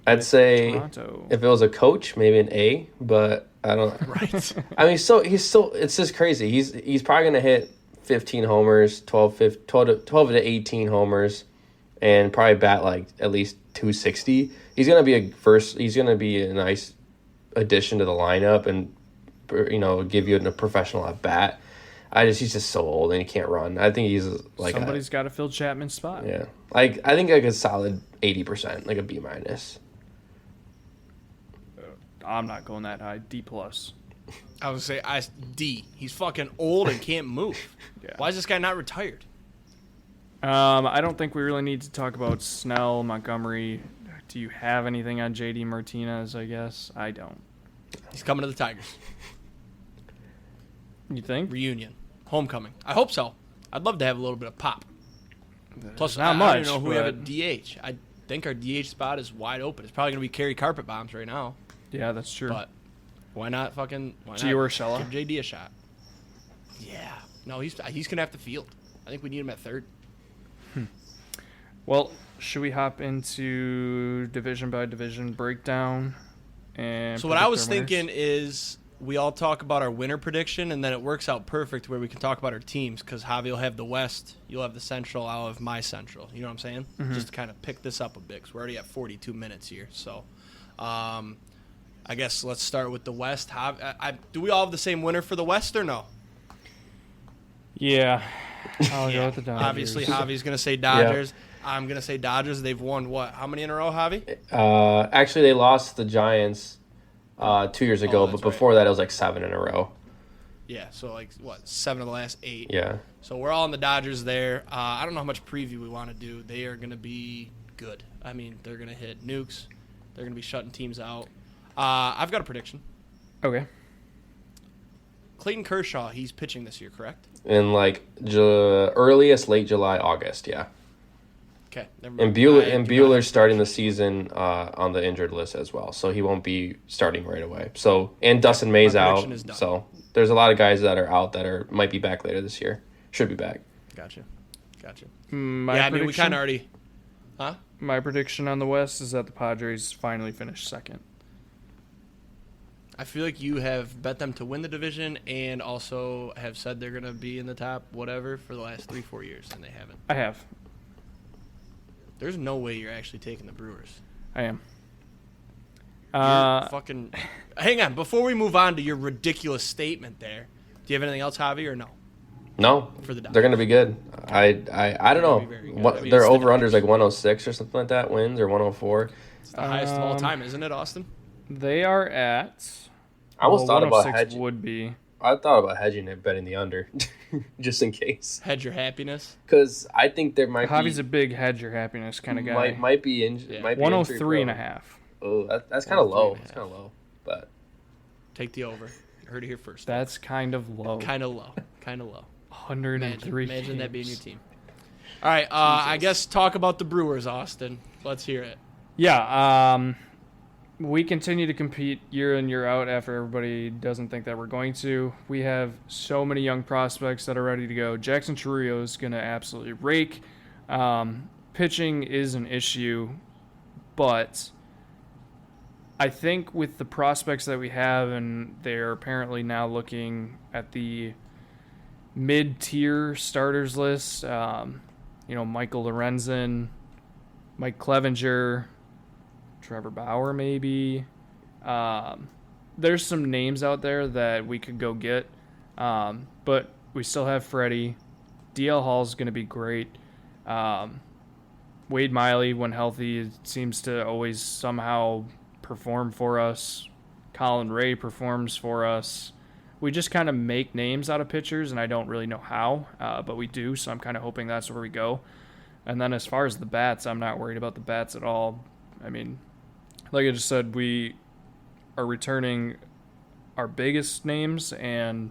I'd say Toronto. if it was a coach, maybe an A, but I don't. Right. I mean, he's still. It's just crazy. He's probably gonna hit 15 homers, 12 to 18 homers, and probably bat like at least 260. He's gonna be a nice addition to the lineup, and give you a professional at bat. He's just so old and he can't run. I think he's like somebody's got to fill Chapman's spot. Yeah, I think like a solid 80%, like a B-. I'm not going that high. D+. I would say D. He's fucking old and can't move. Yeah. Why is this guy not retired? I don't think we really need to talk about Snell, Montgomery. Do you have anything on JD Martinez, I guess? I don't. He's coming to the Tigers. You think? Reunion. Homecoming. I hope so. I'd love to have a little bit of pop. Plus, not I much. don't even know who we have but- at DH. I think our DH spot is wide open. It's probably going to be Kerry Carpet Bombs right now. Yeah, that's true. But why not Gio not Urshela? give JD a shot? Yeah. No, he's going to have to field. I think we need him at third. Well, should we hop into division by division breakdown? And So what I was predict our winners? thinking is we all talk about our winner prediction, and then it works out perfect where we can talk about our teams because Javi will have the West, you'll have the Central, I'll have my Central. You know what I'm saying? Just to kind of pick this up a bit because we're already at 42 minutes here. So I guess let's start with the West. Do we all have the same winner for the West or no? Yeah. I'll go with the Dodgers. Obviously, Javi's going to say Dodgers. I'm going to say Dodgers. They've won, what, how many in a row, Javi? Actually, they lost the Giants 2 years ago, but that's before that, it was like 7 in a row. Yeah, so like, what, 7 of the last 8? Yeah. So we're all on the Dodgers there. I don't know how much preview we want to do. They are going to be good. I mean, they're going to hit nukes. They're going to be shutting teams out. I've got a prediction. Okay. Clayton Kershaw, he's pitching this year, correct? In like earliest late July, August, yeah. Okay. Never And mind. Bueller's starting the season on the injured list as well, so he won't be starting right away. So and Dustin May's My out, prediction is done. so there's a lot of guys that are out that might be back later this year. Should be back. Gotcha. My Yeah, I mean, we prediction- kind of already. Huh? My prediction on the West is that the Padres finally finish second. I feel like you have bet them to win the division and also have said they're going to be in the top whatever for the last 3-4 years, and they haven't. I have. There's no way you're actually taking the Brewers. I am. You're fucking. Hang on, before we move on to your ridiculous statement there, do you have anything else, Javi, or no? No, For the Dodgers. they're going to be good. I don't They're gonna be very know. good. What I mean, their it's the over under is Dodgers. like 106 or something like that wins or 104. It's the highest of all time, isn't it, Austin? They are at. I almost thought about 106 hedging. would be. I thought about hedging it, betting the under, just in case. Hedge your happiness. Because I think there might Javi's be a big hedge your happiness kind of guy. might be Yeah. might be 103 and a injury prone. half. Oh, that's kind of low. 103 and a It's kind of low, but Take the over. You heard it here first. That's kind of low. Kind of low. Kind of low. 103. Imagine that being your games. team. All right, I guess talk about the Brewers, Austin. Let's hear it. Yeah, we continue to compete year in, year out after everybody doesn't think that we're going to. We have so many young prospects that are ready to go. Jackson Chourio is going to absolutely rake. Pitching is an issue, but I think with the prospects that we have, and they're apparently now looking at the mid-tier starters list, Michael Lorenzen, Mike Clevenger, Trevor Bauer maybe. There's some names out there that we could go get, but we still have Freddie. DL Hall's going to be great. Wade Miley, when healthy, seems to always somehow perform for us. Colin Ray performs for us. We just kind of make names out of pitchers, and I don't really know how, but we do, so I'm kind of hoping that's where we go. And then as far as the bats, I'm not worried about the bats at all. I mean, like I just said, we are returning our biggest names, and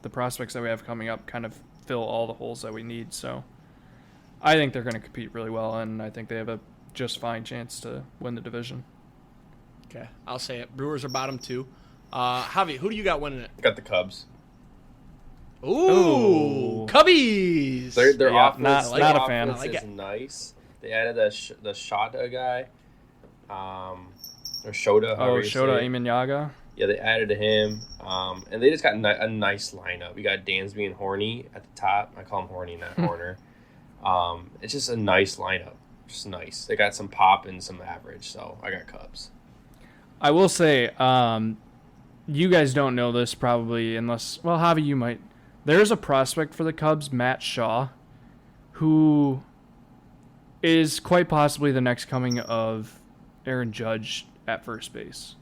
the prospects that we have coming up kind of fill all the holes that we need. So I think they're going to compete really well, and I think they have a just fine chance to win the division. Okay, I'll say it. Brewers are bottom 2. Javi, who do you got winning it? Got the Cubs. Ooh, Cubbies. Their Yeah, offense, not a fan. I like is it. nice. They added the Shota guy, or Shota. however you Shota say it. Imanyaga. Yeah, they added to him, and they just got a nice lineup. We got Dansby and Horny at the top. I call him Horny, not Horner. It's just a nice lineup. Just nice. They got some pop and some average, so I got Cubs. I will say, you guys don't know this probably unless, well, Javi, you might. There's a prospect for the Cubs, Matt Shaw, who is quite possibly the next coming of Aaron Judge at first base.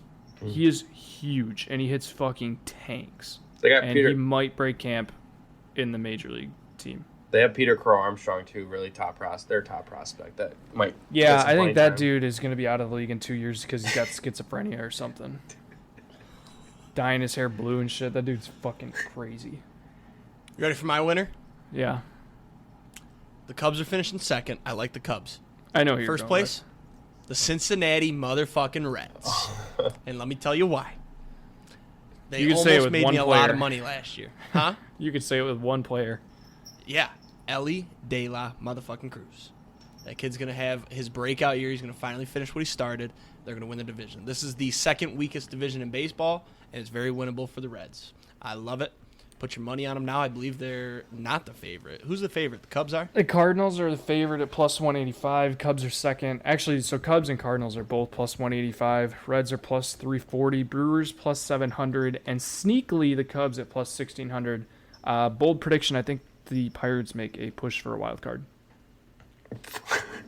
He is huge, and he hits fucking tanks. They got And he might break camp in the major league team. They have Peter Crow Armstrong too, really their top prospect that might. Yeah, get some I think playing that time. dude is going to be out of the league in 2 years because he's got schizophrenia or something. Dyeing his hair blue and shit. That dude's fucking crazy. You ready for my winner? Yeah. The Cubs are finishing second. I like the Cubs. I know who you're First going place, the Cincinnati motherfucking Reds. And let me tell you why. They You could say it almost with made one me a lot player. of money last year. Huh? with. You could say it with one player. Yeah. Ellie De La motherfucking Cruz. That kid's going to have his breakout year. He's going to finally finish what he started. They're going to win the division. This is the second weakest division in baseball, and it's very winnable for the Reds. I love it. Put your money on them now. I believe they're not the favorite. Who's the favorite? The Cubs are? The Cardinals are the favorite at plus 185. Cubs are second. Actually, so Cubs and Cardinals are both plus 185. Reds are plus 340. Brewers plus 700. And sneakily, the Cubs at plus 1600. Bold prediction, I think the Pirates make a push for a wild card.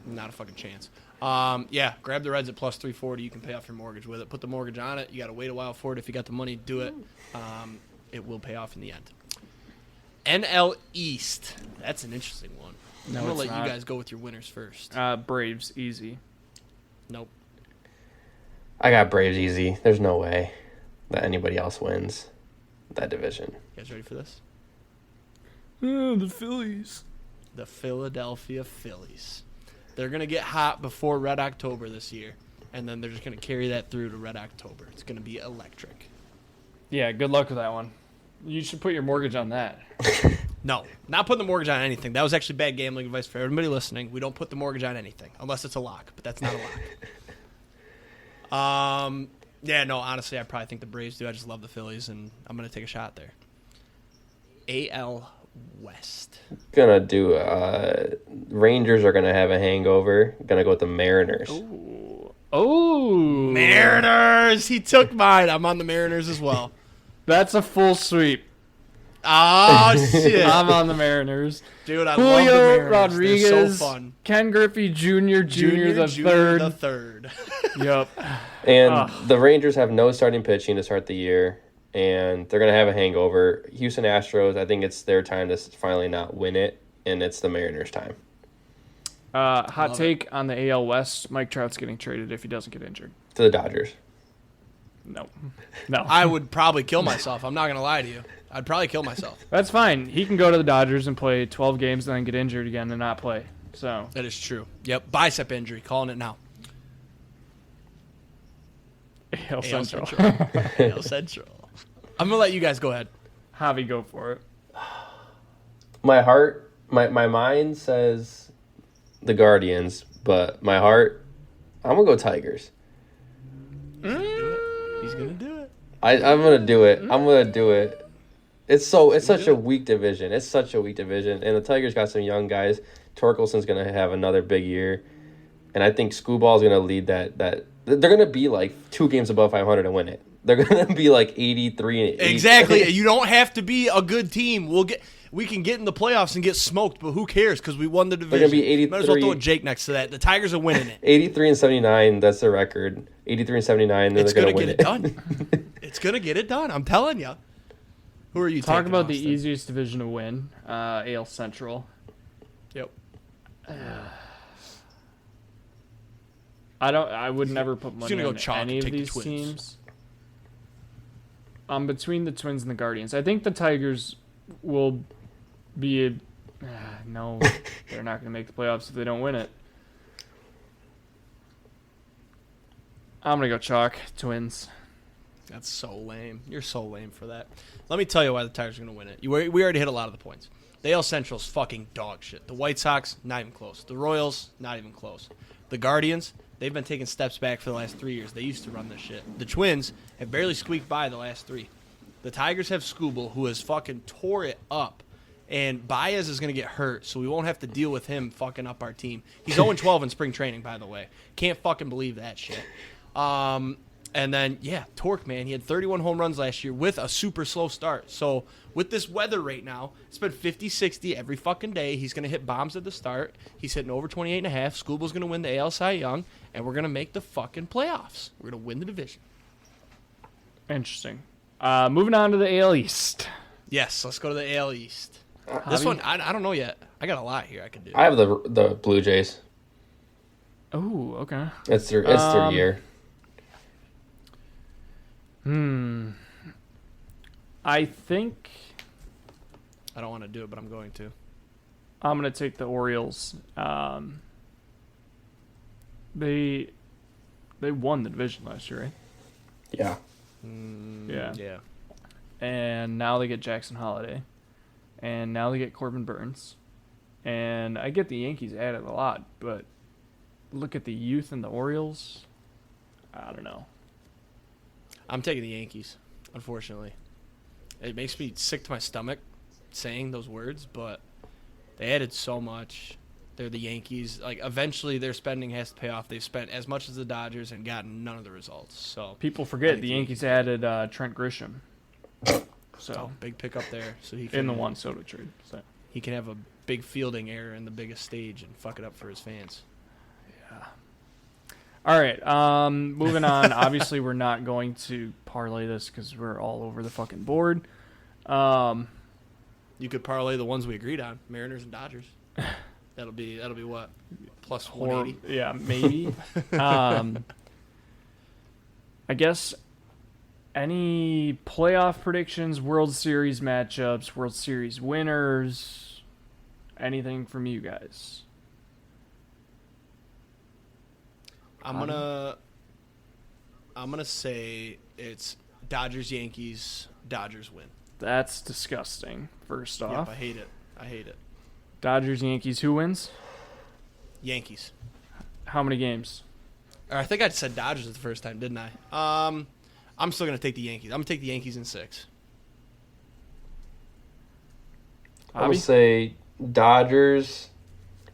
Not a fucking chance. Yeah, grab the Reds at plus 340. You can pay off your mortgage with it. Put the mortgage on it. You got to wait a while for it. If you got the money, do it. It will pay off in the end. NL East. That's an interesting one. No, I'm going to it's let not. you guys go with your winners first. Braves, easy. Nope. I got Braves easy. There's no way that anybody else wins that division. You guys ready for this? The Phillies. The Philadelphia Phillies. They're going to get hot before Red October this year, and then they're just going to carry that through to Red October. It's going to be electric. Yeah, good luck with that one. You should put your mortgage on that. No, not putting the mortgage on anything. That was actually bad gambling advice for everybody listening. We don't put the mortgage on anything, unless it's a lock, but that's not a lock. Yeah, no, honestly, I probably think the Braves do. I just love the Phillies, and I'm going to take a shot there. AL West. Gonna do Rangers are gonna have a hangover. Gonna go with the Mariners. Oh, Mariners! He took mine. I'm on the Mariners as well. That's a full sweep. Oh, shit. I'm on the Mariners. Dude, I love the Julio Mariners. Rodriguez, They're so fun. Ken Griffey Jr. the third. The third. Yep. And the Rangers have no starting pitching to start the year, and they're gonna have a hangover. Houston Astros, I think it's their time to finally not win it, and it's the Mariners' time. Hot take on the AL West: Mike Trout's getting traded if he doesn't get injured. To the Dodgers. No. I would probably kill myself. I'm not going to lie to you. I'd probably kill myself. That's fine. He can go to the Dodgers and play 12 games and then get injured again and not play. So That is true. Yep, bicep injury. Calling it now. AL Central. AL Central. I'm going to let you guys go ahead. Javi, go for it. My heart, my mind says the Guardians, but my heart, I'm gonna go Tigers. He's going to do it. I'm gonna do it. I'm gonna do it. It's such a weak division. It's such a weak division, and the Tigers got some young guys. Torkelson's gonna have another big year, and I think Screwball's gonna lead that. They're gonna be like 2 games above 500 and win it. They're gonna be like 83 and 8. Exactly. You don't have to be a good team. We can get in the playoffs and get smoked, but who cares? Because we won the division. They're gonna be 83. Might as well throw a Jake next to that. The Tigers are winning it. 83 and 79. That's the record. 83 and 79. Then It's they're gonna gonna get win it done. It's gonna get it done. I'm telling you. Who are you Talk taking, about the Austin? easiest division to win, AL Central. Yep. I would never put He's money gonna go on chalk any and of take the these Twins. teams. I'm between the Twins and the Guardians. I think the Tigers will be no, they're not going to make the playoffs if they don't win it. I'm going to go chalk, Twins. That's so lame. You're so lame for that. Let me tell you why the Tigers are going to win it. We already hit a lot of the points. The AL Central's fucking dog shit. The White Sox, not even close. The Royals, not even close. The Guardians, they've been taking steps back for the last 3 years. They used to run this shit. The Twins have barely squeaked by the last 3. The Tigers have Skubal, who has fucking tore it up. And Baez is going to get hurt, so we won't have to deal with him fucking up our team. He's 0-12 in spring training, by the way. Can't fucking believe that shit. And then, yeah, Torque, man. He had 31 home runs last year with a super slow start. So with this weather right now, it's been 50, 60 every fucking day. He's going to hit bombs at the start. He's hitting over 28.5. Skubal's going to win the AL Cy Young, and we're going to make the fucking playoffs. We're going to win the division. Interesting. Moving on to the AL East. Yes, let's go to the AL East. This one, I don't know yet. I got a lot here I could do. I have the Blue Jays. Oh, okay. It's their year. I think I don't want to do it, but I'm going to. I'm going to take the Orioles. They won the division last year, right? Yeah. Yeah. Yeah. And now they get Jackson Holiday. And now they get Corbin Burns. And I get the Yankees added a lot, but look at the youth in the Orioles. I don't know. I'm taking the Yankees, unfortunately. It makes me sick to my stomach saying those words, but they added so much. They're the Yankees. Like, eventually their spending has to pay off. They've spent as much as the Dodgers and gotten none of the results. So People forget the Yankees added Trent Grisham. So oh, big pickup there. So he can, in the Juan Soto trade. So. he can have a big fielding error in the biggest stage and fuck it up for his fans. All right, moving on. Obviously, we're not going to parlay this because we're all over the fucking board. You could parlay the ones we agreed on, Mariners and Dodgers. That'll be what? Plus 180? Yeah, maybe. I guess any playoff predictions, World Series matchups, World Series winners, anything from you guys? I'm gonna say it's Dodgers Yankees. Dodgers win. That's disgusting. First off, Yep, I hate it. Dodgers Yankees. Who wins? Yankees. How many games? Or I think I said Dodgers the first time, didn't I? I'm still gonna take the Yankees. I'm gonna take the Yankees in 6. I would say Dodgers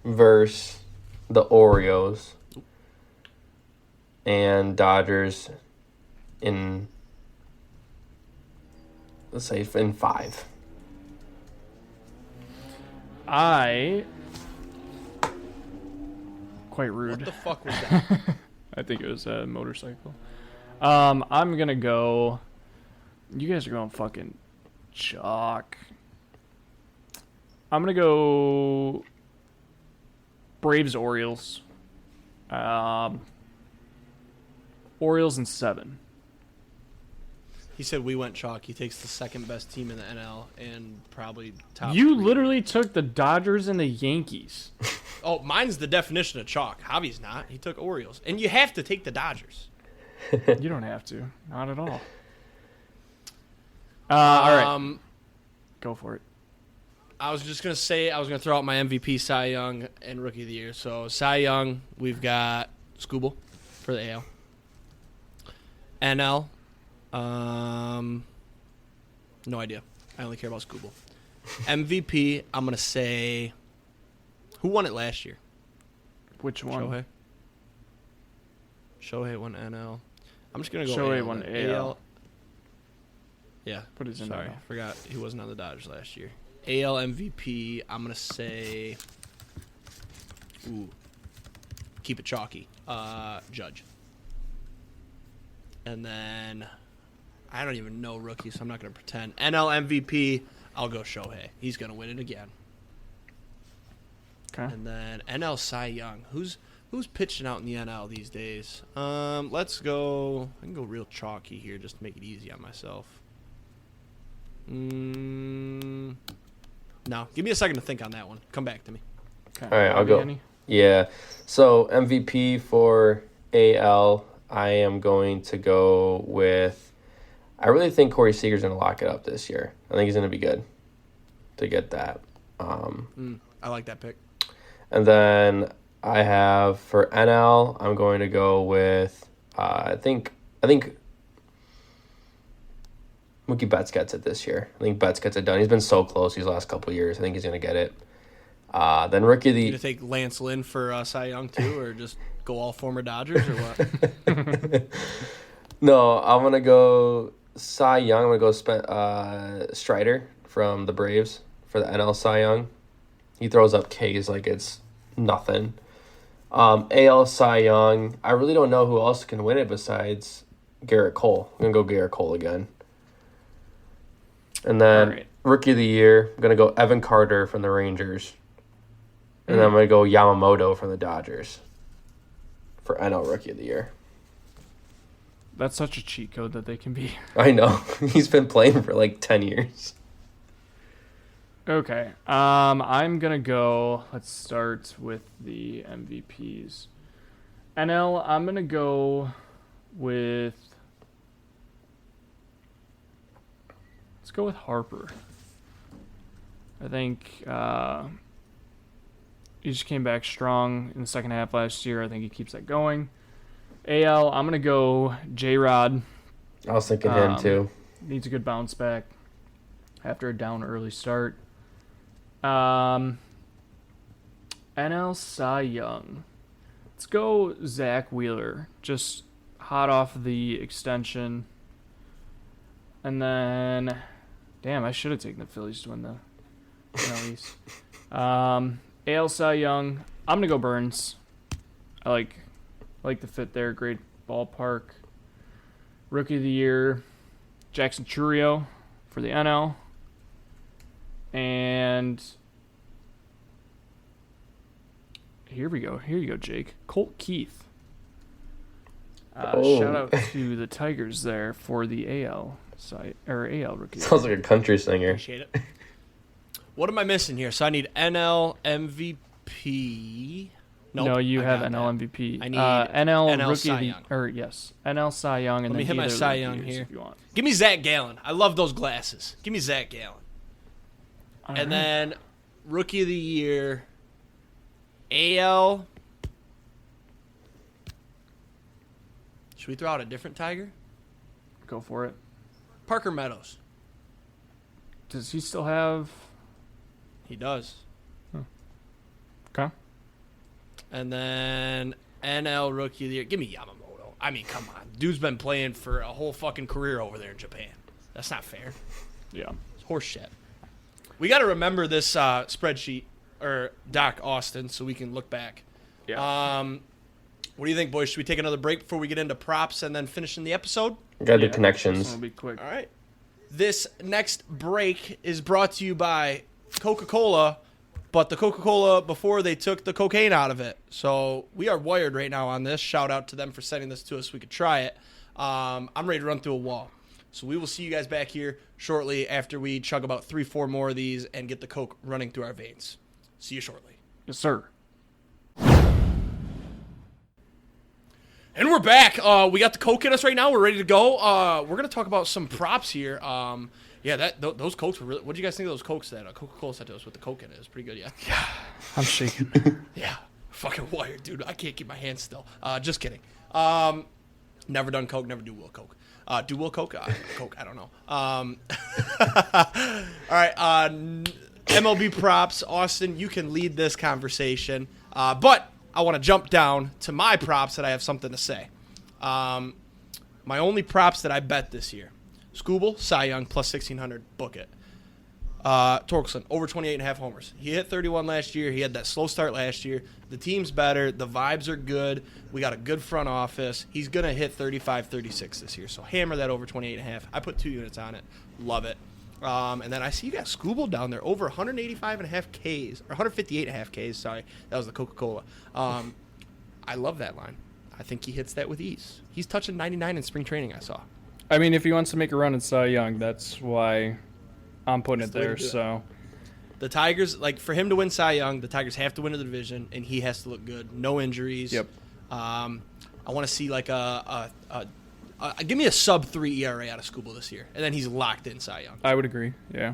versus the Orioles. And Dodgers in, let's say, in 5. Quite rude. What the fuck was that? I think it was a motorcycle. I'm gonna go. You guys are going fucking chalk. I'm gonna go Braves Orioles. Orioles in 7. He said we went chalk. He takes the second best team in the NL and probably top. You 3. literally took the Dodgers and the Yankees. Oh, mine's the definition of chalk. Javi's not. He took Orioles, and you have to take the Dodgers. You don't have to. Not at all. All right. Go for it. I was just going to say I was going to throw out my MVP, Cy Young, and Rookie of the Year. So Cy Young, we've got Skubal for the AL. NL, no idea. I only care about Skubal. MVP, I'm going to say, who won it last year? Which one? Shohei won NL. I'm just going to go Shohei AL. won AL. Yeah. Put his in Sorry, NL. forgot he wasn't on the Dodgers last year. AL MVP, I'm going to say, keep it chalky, Judge. And then I don't even know rookies, so I'm not going to pretend. NL MVP, I'll go Shohei. He's going to win it again. Okay. And then NL Cy Young. Who's pitching out in the NL these days? Let's go. I can go real chalky here just to make it easy on myself. No, give me a second to think on that one. Come back to me. Okay. All right, I'll go. Any? Yeah. So MVP for AL, I am going to go with. I really think Corey Seager's going to lock it up this year. I think he's going to be good to get that. I like that pick. And then I have for NL, I'm going to go with. I think Mookie Betts gets it this year. I think Betts gets it done. He's been so close these last couple of years. I think he's going to get it. Then Rookie of the... You going to take Lance Lynn for Cy Young too, or just go all former Dodgers, or what? No, I'm going to go Cy Young. I'm going to go Strider from the Braves for the NL Cy Young. He throws up Ks like it's nothing. AL Cy Young, I really don't know who else can win it besides Garrett Cole. I'm going to go Garrett Cole again. And then Rookie of the Year, I'm going to go Evan Carter from the Rangers. And then I'm going to go Yamamoto from the Dodgers for NL Rookie of the Year. That's such a cheat code that they can be. I know. He's been playing for like 10 years. Okay. I'm going to go, let's start with the MVPs. NL, I'm going to go with, let's go with Harper. I think he just came back strong in the second half last year. I think he keeps that going. AL, I'm going to go J-Rod. I was thinking him too. Needs a good bounce back after a down early start. NL Cy Young. Let's go Zach Wheeler. Just hot off the extension. And then, damn, I should have taken the Phillies to win the NL East. AL Cy Young. I'm gonna go Burns. I like the fit there. Great ballpark. Rookie of the Year, Jackson Chourio for the NL. And here we go. Here you go, Jake. Colt Keith. Shout out to the Tigers there for the AL site or AL rookie. Sounds like a country singer. Appreciate it. What am I missing here? So I need NL MVP. Nope, no, you I have got NL that. MVP. I need NL NL rookie Cy of the, Young. or yes, NL Cy Young, and Let me then hit my either Cy of the Young years here. if you want. Give me Zach Gallen. I love those glasses. Give me Zach Gallen. All And right. then Rookie of the Year, AL. Should we throw out a different Tiger? Go for it. Parker Meadows. Does he still have? He does. Okay. And then NL Rookie of the Year. Give me Yamamoto. I mean, come on. Dude's been playing for a whole fucking career over there in Japan. That's not fair. Yeah. It's horse shit. We got to remember this spreadsheet, or Doc Austin, so we can look back. Yeah. What do you think, boys? Should we take another break before we get into props and then finishing the episode? Gotta do This connections. one will be quick. All right. This next break is brought to you by Coca-Cola, but the Coca-Cola before they took the cocaine out of it. So we are wired right now on this. Shout out to them for sending this to us so we could try it. I'm ready to run through a wall. So we will see you guys back here shortly after we chug about 3-4 more of these and get the Coke running through our veins. See you shortly. Yes, sir. And we're back. We got the Coke in us right now. We're ready to go. We're going to talk about some props here. Yeah, those Cokes were really... What do you guys think of those Cokes that Coca-Cola sent to us with the Coke in it? It was pretty good, yeah? Yeah. I'm shaking. Yeah. Fucking wired, dude. I can't keep my hands still. Just kidding. Never done Coke, never do will Coke. Do will Coke? Coke, I don't know. All right, MLB props. Austin, you can lead this conversation. But I want to jump down to my props that I have something to say. My only props that I bet this year. Scooble, Cy Young, plus 1,600. Book it. Torkelson, over 28.5 homers. He hit 31 last year. He had that slow start last year. The team's better. The vibes are good. We got a good front office. He's going to hit 35, 36 this year. So hammer that over 28.5. I put 2 units on it. Love it. And then I see you got Scooble down there, over 185.5 Ks, or 158.5 Ks, sorry. That was the Coca-Cola. I love that line. I think he hits that with ease. He's touching 99 in spring training, I saw. I mean, if he wants to make a run at Cy Young, that's why I'm putting it there. So the Tigers, like, for him to win Cy Young, the Tigers have to win the division, and he has to look good. No injuries. Yep. I want to see like give me a sub-3 ERA out of Scooble this year, and then he's locked in Cy Young. I would agree. Yeah.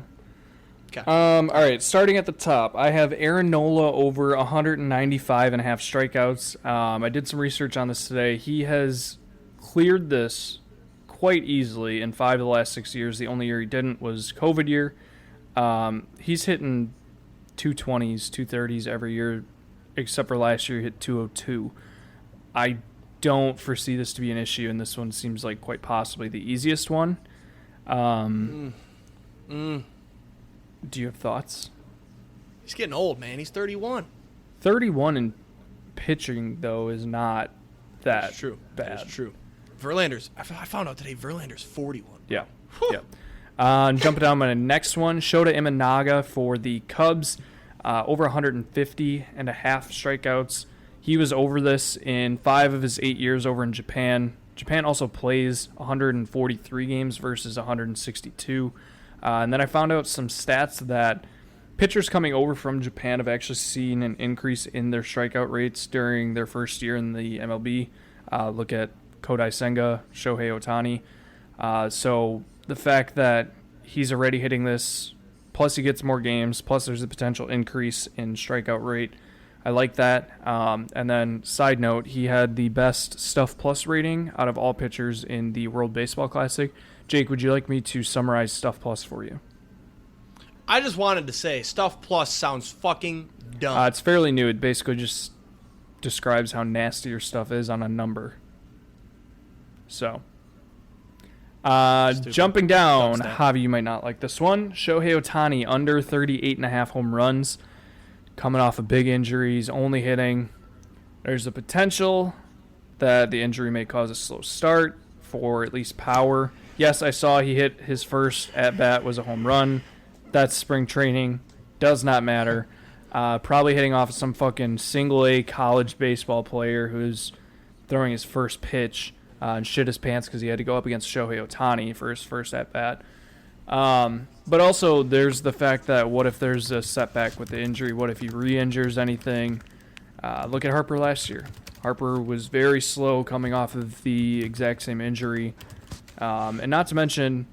Okay. All right, starting at the top, I have Aaron Nola over 195.5 strikeouts. I did some research on this today. He has cleared this quite easily in 5 of the last 6 years. The only year he didn't was COVID year. He's hitting 220s, 230s every year, except for last year he hit 202. I don't foresee this to be an issue, and this one seems like quite possibly the easiest one. Do you have thoughts? He's getting old, man. He's 31. 31 in pitching, though, is not that That's true. bad. That's true. Verlander's, I found out today, Verlander's 41. Yeah. Yeah. Jumping down to my next one, Shota Imanaga for the Cubs, over 150.5 strikeouts. He was over this in 5 of his 8 years over in Japan. Japan also plays 143 games versus 162. And then I found out some stats that pitchers coming over from Japan have actually seen an increase in their strikeout rates during their first year in the MLB. Look at Kodai Senga, Shohei Ohtani. So the fact that he's already hitting this, plus he gets more games, plus there's a potential increase in strikeout rate, I like that. And then, side note, he had the best Stuff Plus rating out of all pitchers in the World Baseball Classic. Jake, would you like me to summarize Stuff Plus for you? I just wanted to say, Stuff Plus sounds fucking dumb. It's fairly new. It basically just describes how nasty your stuff is on a number. So, jumping down, Javi, you might not like this one. Shohei Ohtani, under 38.5 home runs. Coming off of big injuries, only hitting. There's a potential that the injury may cause a slow start for at least power. Yes, I saw he hit his first at-bat was a home run. That's spring training. Does not matter. Probably hitting off of some fucking single-A college baseball player who's throwing his first pitch and shit his pants because he had to go up against Shohei Ohtani for his first at-bat. But also, there's the fact that what if there's a setback with the injury? What if he re-injures anything? Look at Harper last year. Harper was very slow coming off of the exact same injury. And not to mention,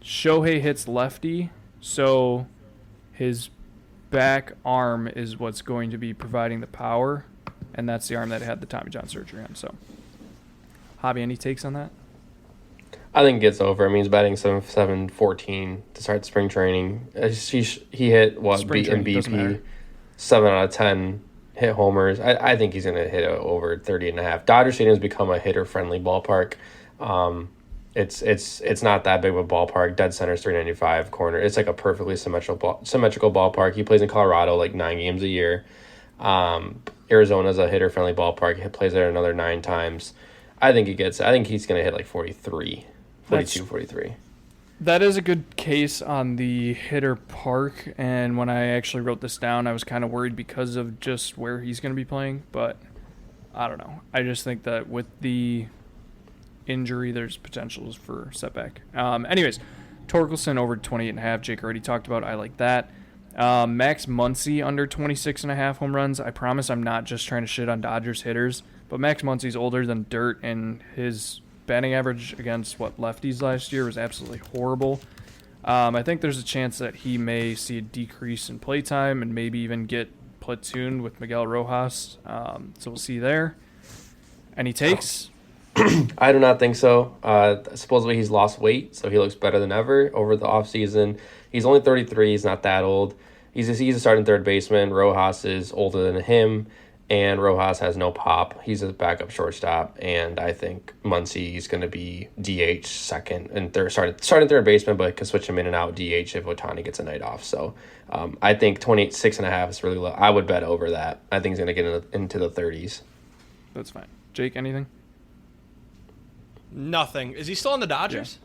Shohei hits lefty, so his back arm is what's going to be providing the power, and that's the arm that had the Tommy John surgery on. So, Javi, any takes on that? I think it gets over. I mean, he's batting 7.14 to start spring training. He hit, beat MVP, 7 out of 10 hit homers. I think he's going to hit over 30.5. Dodger Stadium's become a hitter-friendly ballpark. It's not that big of a ballpark. Dead center's 395 corner. It's like a perfectly symmetrical ballpark. He plays in Colorado like 9 games a year. Arizona's a hitter-friendly ballpark. He plays there another 9 times. I think he's going to hit like 43. 43. That is a good case on the hitter park, and when I actually wrote this down, I was kind of worried because of just where he's going to be playing, but I don't know. I just think that with the injury, there's potentials for setback. Anyways, Torkelson over 28.5. Jake already talked about. I like that. Max Muncy under 26.5 home runs. I promise I'm not just trying to shit on Dodgers hitters, but Max Muncy's older than dirt, and his batting average against lefties last year was absolutely horrible. I think there's a chance that he may see a decrease in playtime and maybe even get platooned with Miguel Rojas. So we'll see there. Any takes? I do not think so. Supposedly he's lost weight, so he looks better than ever over the offseason. He's only 33. He's not that old. He's a starting third baseman. Rojas is older than him. and Rojas has no pop. He's a backup shortstop, and I think Muncy's going to be DH second and third, starting third baseman, but could switch him in and out DH if Otani gets a night off. So I think 26.5 is really low. I would bet over that. I think he's going to get into the 30s. That's fine. Jake, anything? Nothing. Is he still on the Dodgers?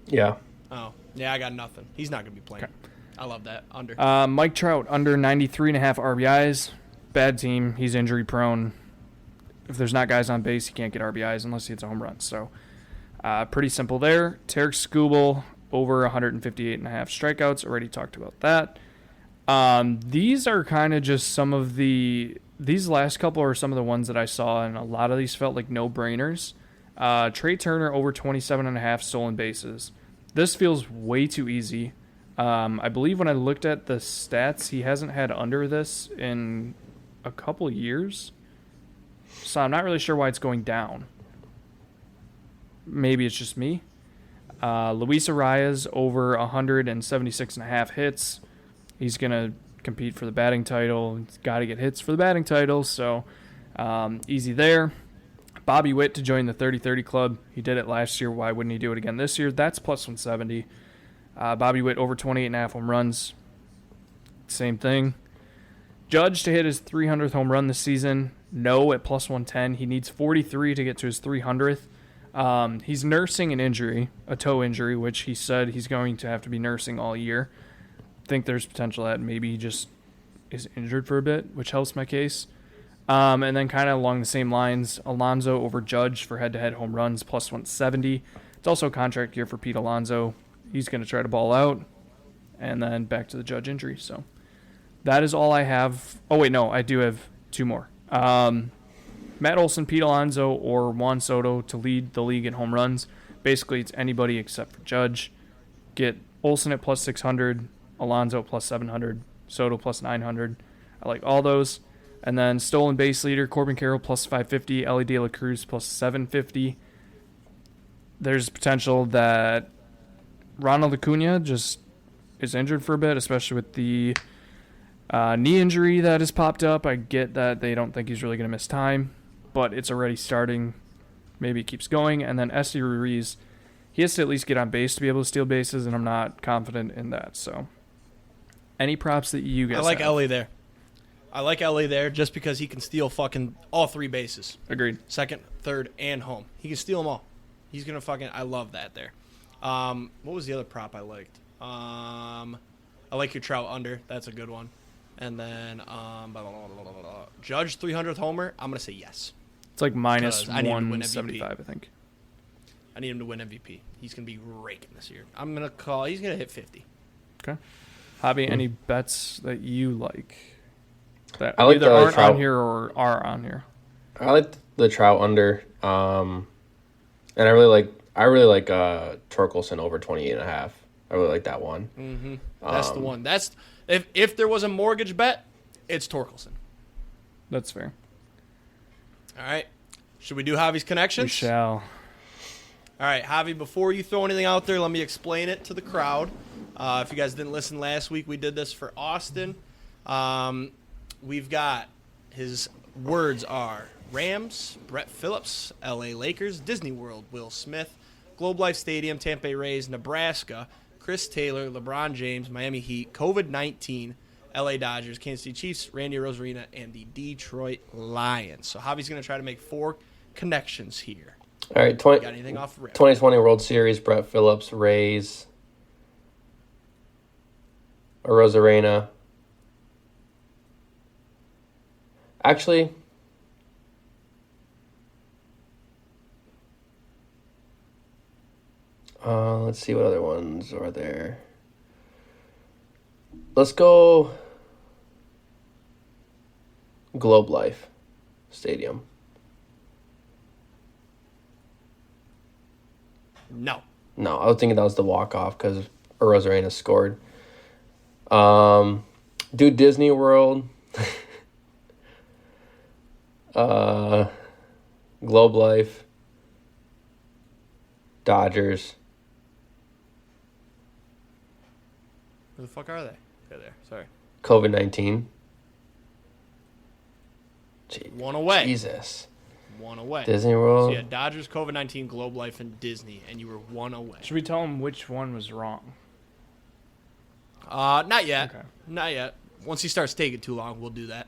Yeah. Oh, yeah, I got nothing. He's not going to be playing. Okay. I love that. Under. Mike Trout, under 93.5 RBIs. Bad team. He's injury prone. If there's not guys on base, he can't get RBIs unless he hits a home run. So, pretty simple there. Tarek Skubal, over 158.5 strikeouts. Already talked about that. These are kind of just some of these last couple are some of the ones that I saw, and a lot of these felt like no-brainers. Trey Turner, over 27.5 stolen bases. This feels way too easy. I believe when I looked at the stats, he hasn't had under this in a couple years. So I'm not really sure why it's going down. Maybe it's just me. Luis Arias, over 176.5 hits. He's going to compete for the batting title. He's got to get hits for the batting title, so easy there. Bobby Witt to join the 30-30 club. He did it last year. Why wouldn't he do it again this year? That's plus 170. Bobby Witt, over 28.5 home runs. Same thing. Judge to hit his 300th home run this season. No at plus 110. He needs 43 to get to his 300th. He's nursing an injury, a toe injury, which he said he's going to have to be nursing all year. Think there's potential that maybe he just is injured for a bit, which helps my case. And then kind of along the same lines, Alonso over Judge for head-to-head home runs, plus 170. It's also a contract year for Pete Alonso. He's going to try to ball out. And then back to the Judge injury. So that is all I have. Oh, wait, no, I do have two more. Matt Olson, Pete Alonso, or Juan Soto to lead the league in home runs. Basically, it's anybody except for Judge. Get Olson at plus 600, Alonso at plus 700, Soto plus 900. I like all those. And then stolen base leader, Corbin Carroll plus 550, Ellie De La Cruz plus 750. There's potential that Ronald Acuna just is injured for a bit, especially with the knee injury that has popped up. I get that they don't think he's really going to miss time, but it's already starting. Maybe it keeps going. And then Esty Ruiz, he has to at least get on base to be able to steal bases, and I'm not confident in that. So any props that you guys I like have? Ellie there. I like Ellie there just because he can steal fucking all three bases. Agreed. Second, third, and home. He can steal them all. He's going to fucking... I love that there. What was the other prop I liked? I like your Trout under. That's a good one. And then Judge 300th homer. I'm going to say yes. It's like minus 'Cause I need him to win 175, I think. I need him to win MVP. He's going to be raking this year. I'm going to call... He's going to hit 50. Okay. Javi, any bets that you like? That I like either the aren't Trout. on here or are on here. I like the Trout under. And I really like Torkelson over 28.5. I really like that one. Mm-hmm. That's the one. That's if there was a mortgage bet, it's Torkelson. That's fair. All right. Should we do Javi's connections? We shall. All right, Javi, before you throw anything out there, let me explain it to the crowd. If you guys didn't listen last week, we did this for Austin. We've got his words are Rams, Brett Phillips, LA Lakers, Disney World, Will Smith, Globe Life Stadium, Tampa Bay Rays, Nebraska, Chris Taylor, LeBron James, Miami Heat, COVID-19, LA Dodgers, Kansas City Chiefs, Randy Rosarina, and the Detroit Lions. So Javi's going to try to make 4 connections here. All right, Got anything off the rip? 2020 World Series, Brett Phillips, Rays, Rosarena. Actually, let's see what other ones are there. Let's go Globe Life Stadium. No. No, I was thinking that was the walk-off because Rosarena scored. Do Disney World. Globe Life. Dodgers. Where the fuck are they? They're there. Sorry. COVID-19. One away. Jesus. One away. Disney World. So you had Dodgers, COVID-19, Globe Life, and Disney, and you were one away. Should we tell him which one was wrong? Not yet. Okay. Not yet. Once he starts taking too long, we'll do that.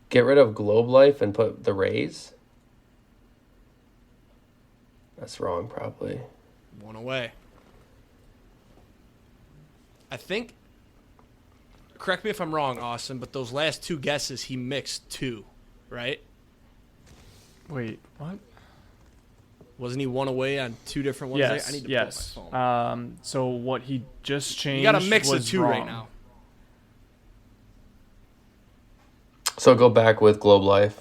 Get rid of Globe Life and put the Rays. That's wrong, probably. One away. I think, correct me if I'm wrong, Austin, but those last two guesses, he mixed two, right? Wait, what? Wasn't he one away on two different ones? Yes, I need to yes. pull my phone. So what he just changed You got to mix the was two wrong. right now. So go back with Globe Life.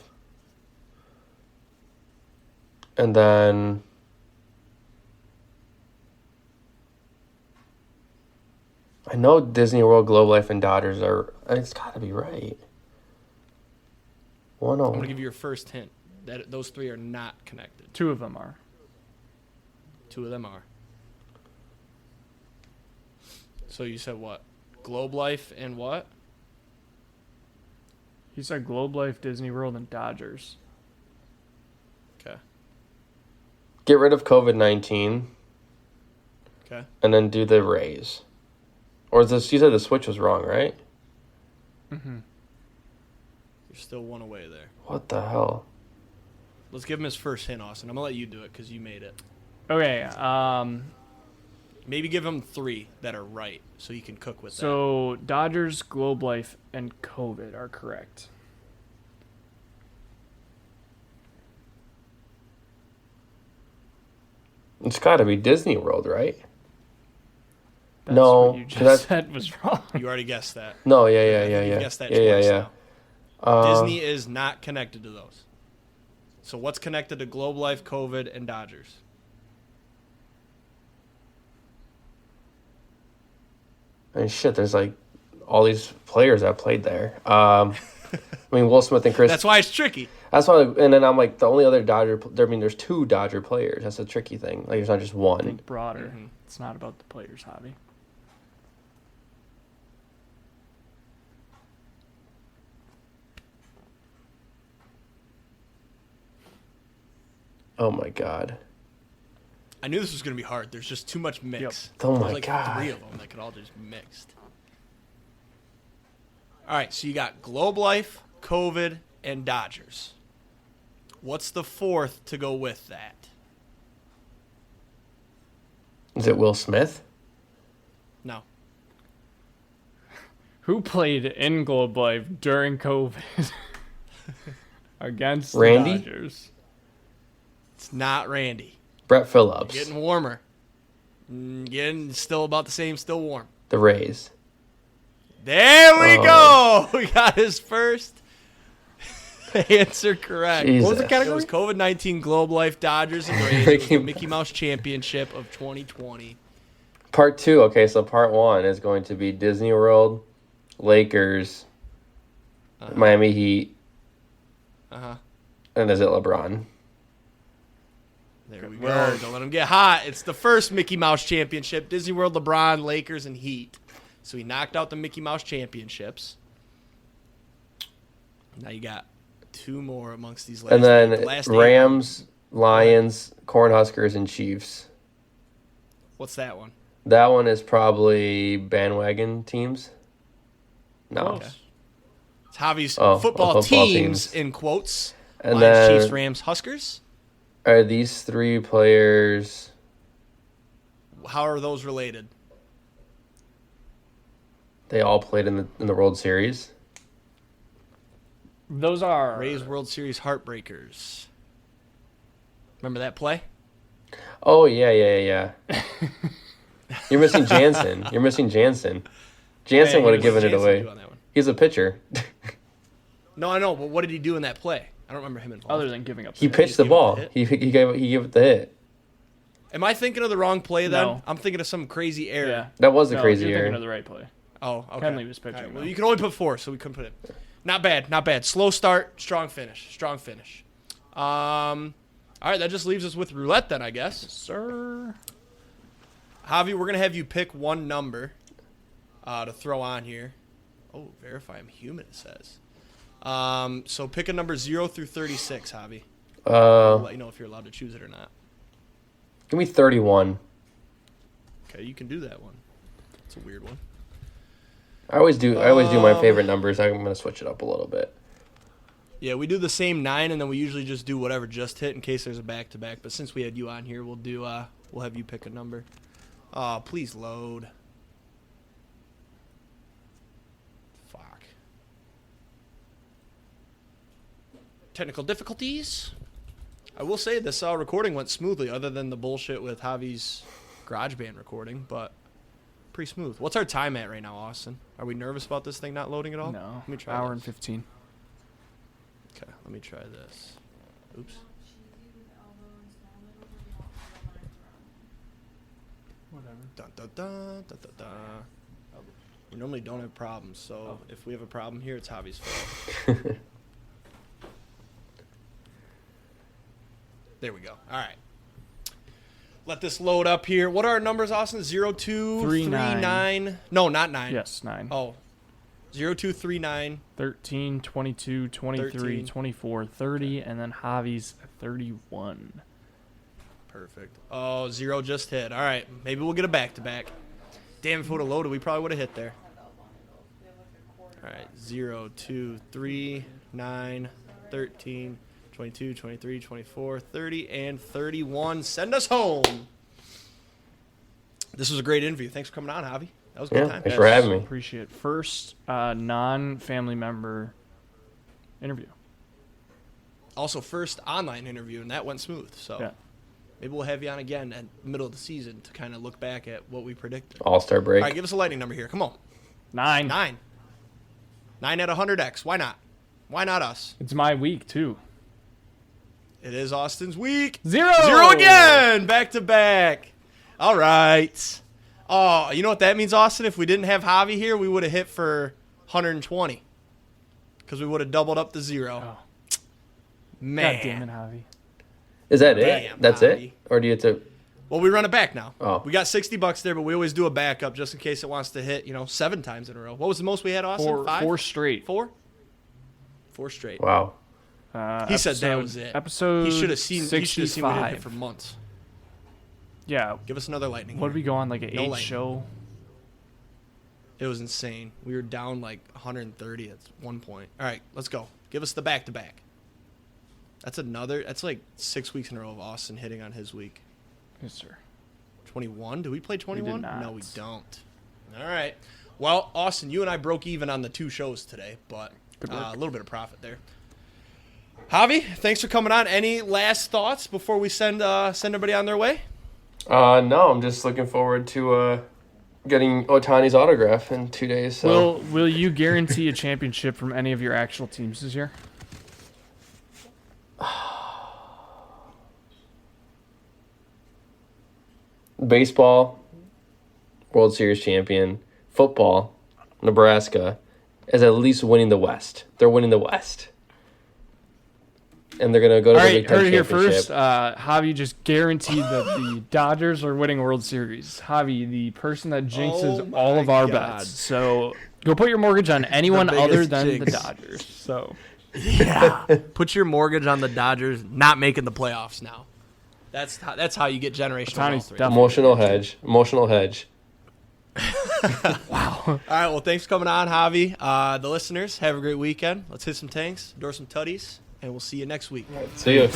And then I know Disney World, Globe Life, and Dodgers are. It's got to be right. I'm going to give you your first hint. That those three are not connected. Two of them are. Two of them are. So you said what? Globe Life and what? He said Globe Life, Disney World, and Dodgers. Okay. Get rid of COVID-19 Okay. and then do the Rays. Or is this? You said the switch was wrong, right? Mm-hmm. You're still one away there. What the hell? Let's give him his first hint, Austin. I'm going to let you do it because you made it. Okay. Maybe give him three that are right so you can cook with that. So Dodgers, Globe Life, and COVID are correct. It's got to be Disney World, right? That's No, what you 'cause that's- just said was wrong. You already guessed that. No, I yeah. think you guessed that yeah, twice yeah. now. Disney is not connected to those. So what's connected to Globe Life, COVID, and Dodgers? And shit, there's like all these players that played there. I mean, Will Smith and Chris. That's why it's tricky. That's why. And then I'm like, the only other Dodger. I mean, there's two Dodger players. That's a tricky thing. Like, there's not just one. Think broader. Mhm. It's not about the players' hobby. Oh my god. I knew this was going to be hard. There's just too much mix. Oh my There's like God. three of them that could all just mixed. All right, so you got Globe Life, COVID, and Dodgers. What's the fourth to go with that? Is it Will Smith? No. Who played in Globe Life during COVID against Randy? the Dodgers? It's not Randy. Brett Phillips. Getting warmer. Getting still about the same, still warm. The Rays. There we Oh. go. We got his first answer correct. Jesus. What was the category? It was COVID-19, Globe Life, Dodgers, and Rays. It was the Mickey Mouse Championship of 2020. Part two. Okay, so part one is going to be Disney World, Lakers, Miami Heat, Uh-huh. and is it LeBron? There we go. Don't let him get hot. It's the first Mickey Mouse Championship. Disney World, LeBron, Lakers, and Heat. So he knocked out the Mickey Mouse Championships. Now you got two more amongst these last And then eight. The last eight. Rams, Lions, Cornhuskers, and Chiefs. What's that one? That one is probably bandwagon teams. No. Okay. It's Javi's Oh, football, football teams, teams. in quotes. And Lions, then Chiefs, Rams, Huskers. are these three players? How are those related? They all played in the World Series. Those are Rays World Series Heartbreakers. Remember that play? Oh yeah. You're missing Jansen. Jansen Hey, would have what given did it Jansen away. do on that one? He's a pitcher. No, I know, but what did he do in that play? I don't remember him involved. other than giving up. He the pitched the gave it ball. the hit? He gave it the hit. Am I thinking of the wrong play then? No. I'm thinking of some crazy error. Yeah. That was a No, crazy you're error. thinking of the right play. Oh, okay. Kenley was pitching, All right, well, though. you can only put four, so we couldn't put it. Not bad. Slow start, strong finish. All right, that just leaves us with roulette then, I guess. Sir. Javi, we're going to have you pick one number. to throw on here. Oh, verify I'm human, it says. So pick a number 0 through 36, Javi. I'll let you know if you're allowed to choose it or not. Give me 31. Okay, you can do that one. It's a weird one. I always do my favorite numbers. I'm going to switch it up a little bit. Yeah, we do the same 9, and then we usually just do whatever just hit in case there's a back-to-back. But since we had you on here, we'll have you pick a number. Please load. Fuck. Technical difficulties. I will say this recording went smoothly, other than the bullshit with Javi's GarageBand recording, but pretty smooth. What's our time at right now, Austin? Are we nervous about this thing not loading at all? No. Let me try Hour this. and 15. Okay, let me try this. Oops. Whatever. Dun, dun, dun, dun, dun, dun. We normally don't have problems, so if we have a problem here, it's Javi's fault. There we go. All right. Let this load up here. What are our numbers, Austin? 0239. No, not 9. Yes, 9. Oh. 0239. 13, 22, 23, 13. 24, 30, and then Javi's 31. Perfect. Oh, 0 just hit. All right. Maybe we'll get a back-to-back. Damn, if it would have loaded, we probably would have hit there. All right. 0, 2, 3, 9, 13, 22, 23, 24, 30, and 31. Send us home. This was a great interview. Thanks for coming on, Javi. That was a good time. Thanks for having me. Appreciate it. First non-family member interview. Also, first online interview, and that went smooth. So Yeah. maybe we'll have you on again at the middle of the season to kind of look back at what we predicted. All-Star break. All right, give us a lightning number here. Come on. 9. 9. 9 at 100x. Why not? Why not us? It's my week, too. It is Austin's week. 0. 0 again. Back to back. All right. Oh, you know what that means, Austin? If we didn't have Javi here, we would have hit for 120 because we would have doubled up the 0. Oh. Man. God damn it, Javi. Is that Damn, it? That's Javi. it? Or do you have to... Well, we run it back now. Oh. We got $60 there, but we always do a backup just in case it wants to hit, 7 times in a row. What was the most we had, Austin? 5? 4 straight. 4? 4 straight. Wow. He said that was it. Episode He should have seen. He should have seen we did it 65. for months. Yeah. Give us another lightning. What here. did we go on, like an No 8 lightning. show? It was insane. We were down like 130 at one point. All right, let's go. Give us the back-to-back. That's like 6 weeks in a row of Austin hitting on his week. Yes, sir. 21? Do we play 21? not. No, we don't. All right. Well, Austin, you and I broke even on the 2 shows today, but Good work. a little bit of profit there. Javi, thanks for coming on. Any last thoughts before we send everybody on their way? No, I'm just looking forward to getting Ohtani's autograph in 2 days. So. Will you guarantee a championship from any of your actual teams this year? Baseball, World Series champion. Football, Nebraska, is at least winning the West. They're winning the West. And they're going to go to All the right, Big Ten heard it here championship. first. Javi just guaranteed that the Dodgers are winning World Series. Javi, the person that jinxes Oh my all of our God. bets. So go put your mortgage on anyone biggest other than the jinx. Dodgers. So Yeah. Put your mortgage on the Dodgers not making the playoffs now. That's how you get generational Ohtani's wealth. Right? definitely- Emotional hedge. All right, well, thanks for coming on, Javi. The listeners, have a great weekend. Let's hit some tanks, door some tutties, and we'll see you next week. See you.